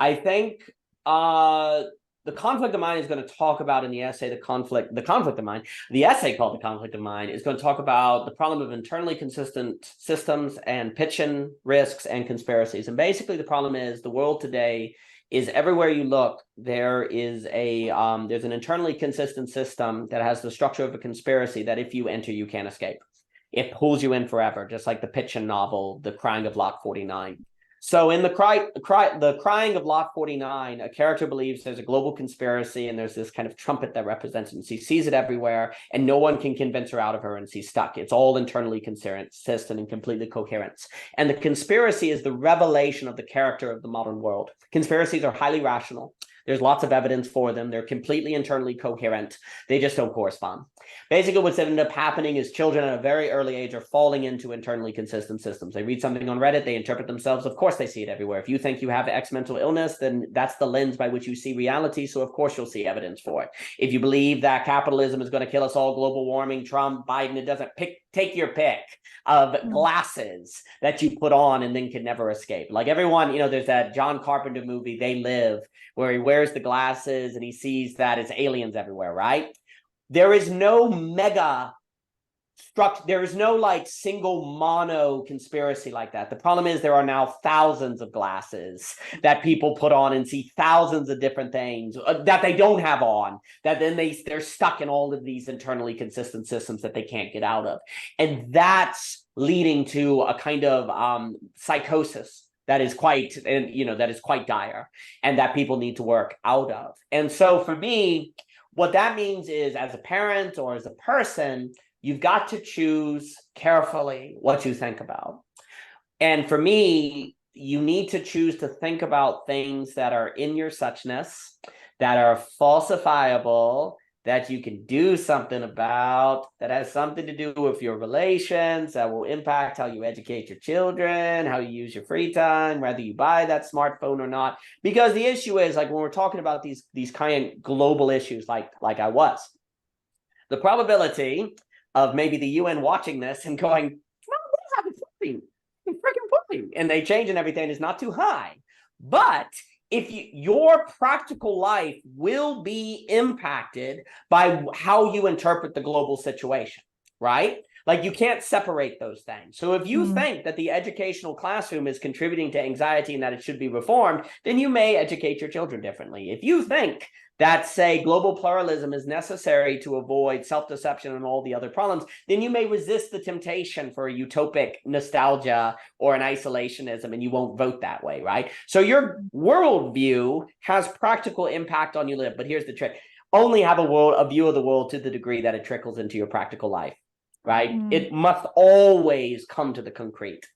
I think the conflict of mind is going to talk about in the essay, the conflict of mind. The essay called The Conflict of Mind is going to talk about the problem of internally consistent systems and pitching risks and conspiracies. And basically the problem is the world today is everywhere you look, there is there's an internally consistent system that has the structure of a conspiracy that if you enter, you can't escape. It pulls you in forever, just like the Pitchin novel, The Crying of Lot 49. So in the Crying of Lot 49, a character believes there's a global conspiracy and there's this kind of trumpet that represents it, and she sees it everywhere and no one can convince her out of her, and she's stuck. It's all internally consistent and completely coherent. And the conspiracy is the revelation of the character of the modern world. Conspiracies are highly rational. There's lots of evidence for them. They're completely internally coherent. They just don't correspond. Basically, what's ended up happening is children at a very early age are falling into internally consistent systems. They read something on Reddit, they interpret themselves. Of course, they see it everywhere. If you think you have X mental illness, then that's the lens by which you see reality. So of course, you'll see evidence for it. If you believe that capitalism is going to kill us all, global warming, Trump, Biden, it doesn't take your pick of glasses that you put on and then can never escape. Like everyone, you know, there's that John Carpenter movie, They Live, where he wears the glasses and he sees that it's aliens everywhere, right? There is no mega structure. There is no like single mono conspiracy like that. The problem is there are now thousands of glasses that people put on and see thousands of different things that they don't have on, that then they're stuck in all of these internally consistent systems that they can't get out of. And that's leading to a kind of psychosis that is quite, that is quite dire and that people need to work out of. And so for me, what that means is, as a parent or as a person, you've got to choose carefully what you think about. And for me, you need to choose to think about things that are in your suchness, that are falsifiable, that you can do something about, that has something to do with your relations, that will impact how you educate your children, how you use your free time, whether you buy that smartphone or not. Because the issue is, like, when we're talking about these kind of global issues, like I was, the probability of maybe the UN watching this and going, well, what happened to Putin? Freaking Putin, and they change and everything is not too high. But if your practical life will be impacted by how you interpret the global situation, right? Like, you can't separate those things. So if you think that the educational classroom is contributing to anxiety and that it should be reformed, then you may educate your children differently. If you think that, say, global pluralism is necessary to avoid self-deception and all the other problems, then you may resist the temptation for a utopic nostalgia or an isolationism, and you won't vote that way, right? So your worldview has practical impact on you live, but here's the trick. Only have a view of the world to the degree that it trickles into your practical life, right? It must always come to the concrete.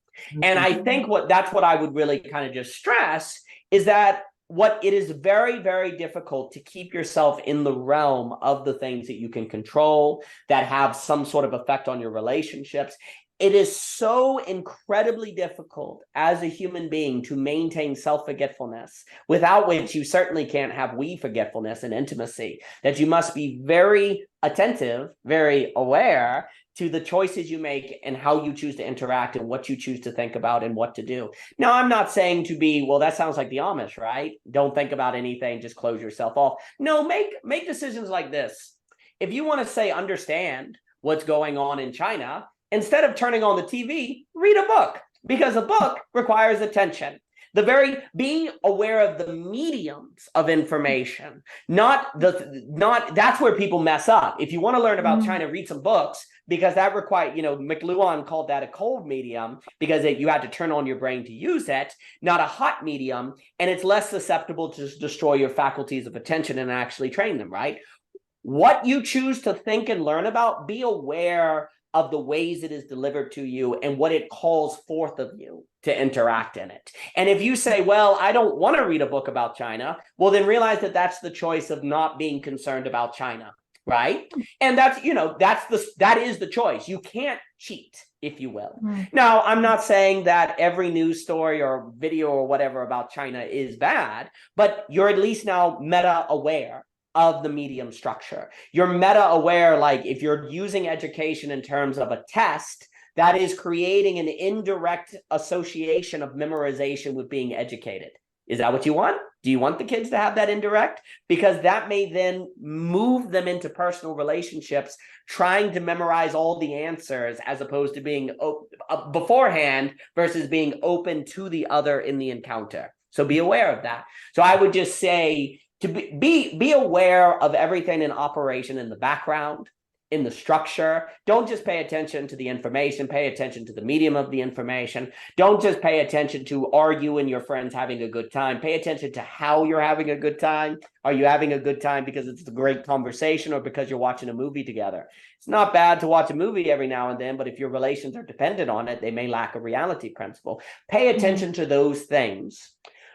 And I think that's what I would really kind of just stress is that it is very, very difficult to keep yourself in the realm of the things that you can control, that have some sort of effect on your relationships. It is so incredibly difficult as a human being to maintain self-forgetfulness, without which you certainly can't have we-forgetfulness and intimacy, that you must be very attentive, very aware to the choices you make and how you choose to interact and what you choose to think about and what to do. Now, I'm not saying to be, well, that sounds like the Amish, right? Don't think about anything, just close yourself off. No, make decisions like this. If you want to say, understand what's going on in China, instead of turning on the TV, read a book, because a book requires attention. being aware of the mediums of information, that's where people mess up. If you want to learn about China, read some books, because that required, McLuhan called that a cold medium because you had to turn on your brain to use it, not a hot medium, and it's less susceptible to destroy your faculties of attention and actually train them, right? What you choose to think and learn about, be aware of the ways it is delivered to you and what it calls forth of you to interact in it. And if you say, well, I don't want to read a book about China, well, then realize that that's the choice of not being concerned about China, right? And that is the choice. You can't cheat, if you will. Now, I'm not saying that every news story or video or whatever about China is bad, but you're at least now meta aware of the medium structure. You're meta aware, like if you're using education in terms of a test, that is creating an indirect association of memorization with being educated. Is that what you want? Do you want the kids to have that indirect? Because that may then move them into personal relationships, trying to memorize all the answers as opposed to being beforehand versus being open to the other in the encounter. So be aware of that. So I would just say, to be aware of everything in operation in the background, in the structure. Don't just pay attention to the information, pay attention to the medium of the information. Don't just pay attention to, are you and your friends having a good time? Pay attention to how you're having a good time. Are you having a good time because it's a great conversation or because you're watching a movie together? It's not bad to watch a movie every now and then, but if your relations are dependent on it, they may lack a reality principle. Pay attention to those things,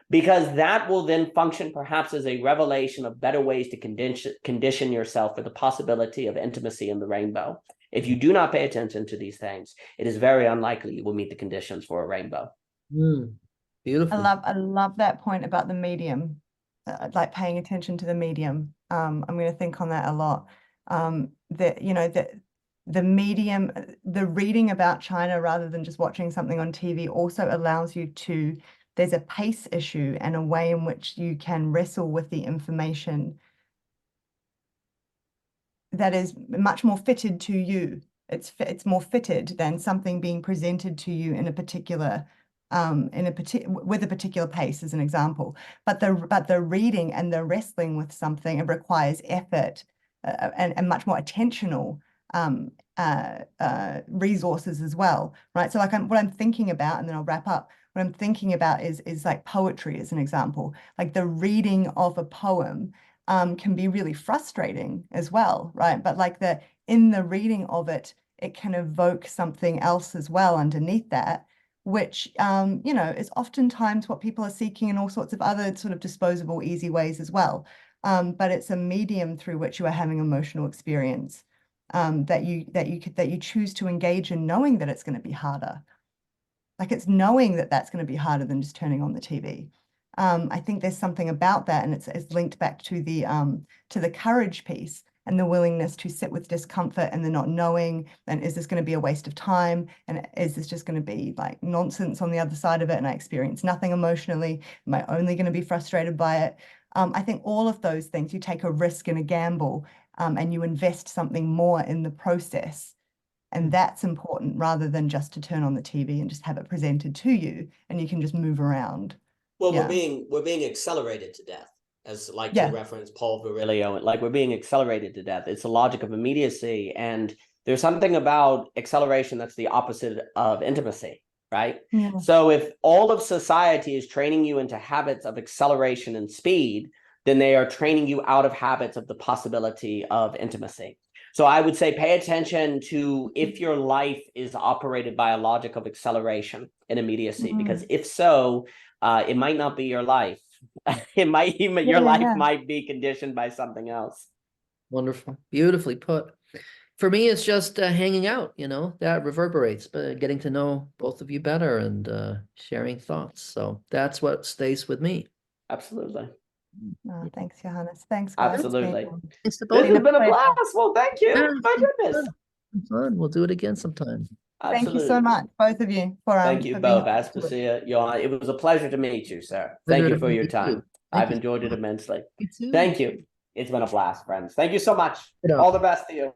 because that will then function perhaps as a revelation of better ways to condition yourself for the possibility of intimacy in the rainbow. If you do not pay attention to these things, it is very unlikely you will meet the conditions for a rainbow. Beautiful. I love that point about the medium, like paying attention to the medium. I'm going to think on that a lot. The medium, the reading about China rather than just watching something on TV also allows you to, there's a pace issue and a way in which you can wrestle with the information that is much more fitted to you. It's more fitted than something being presented to you in a particular with a particular pace, as an example. But the reading and the wrestling with something, it requires effort and much more attentional resources as well, right? So like what I'm thinking about, and then I'll wrap up. What I'm thinking about is like poetry as an example. Like the reading of a poem can be really frustrating as well, right? But like in the reading of it, it can evoke something else as well underneath that, which is oftentimes what people are seeking in all sorts of other sort of disposable, easy ways as well. But it's a medium through which you are having emotional experience that you choose to engage in, knowing that it's going to be harder. Like it's knowing that that's going to be harder than just turning on the TV. I think there's something about that, and it's linked back to the courage piece and the willingness to sit with discomfort and the not knowing, and is this going to be a waste of time? And is this just going to be like nonsense on the other side of it? And I experience nothing emotionally. Am I only going to be frustrated by it? I think all of those things, you take a risk and a gamble, and you invest something more in the process. And that's important rather than just to turn on the TV and just have it presented to you and you can just move around. Well, we're being accelerated to death, as like to reference Paul Virilio, like we're being accelerated to death. It's the logic of immediacy. And there's something about acceleration that's the opposite of intimacy, right? Yeah. So if all of society is training you into habits of acceleration and speed, then they are training you out of habits of the possibility of intimacy. So I would say pay attention to if your life is operated by a logic of acceleration and immediacy, because if so, it might not be your life. Your life might be conditioned by something else. Wonderful. Beautifully put. For me, it's just hanging out, that reverberates, but getting to know both of you better and sharing thoughts. So that's what stays with me. Absolutely. Oh, thanks, Johannes. Thanks, guys. Absolutely. This has been a blast. Well, thank you. My goodness. Fun. We'll do it again sometime. Absolutely. Thank you so much, both of you. Thank you both, Aspasia. Johan, it was a pleasure to meet you, sir. Thank you for your time. I've enjoyed it immensely. Thank you. It's been a blast, friends. Thank you so much. All the best to you.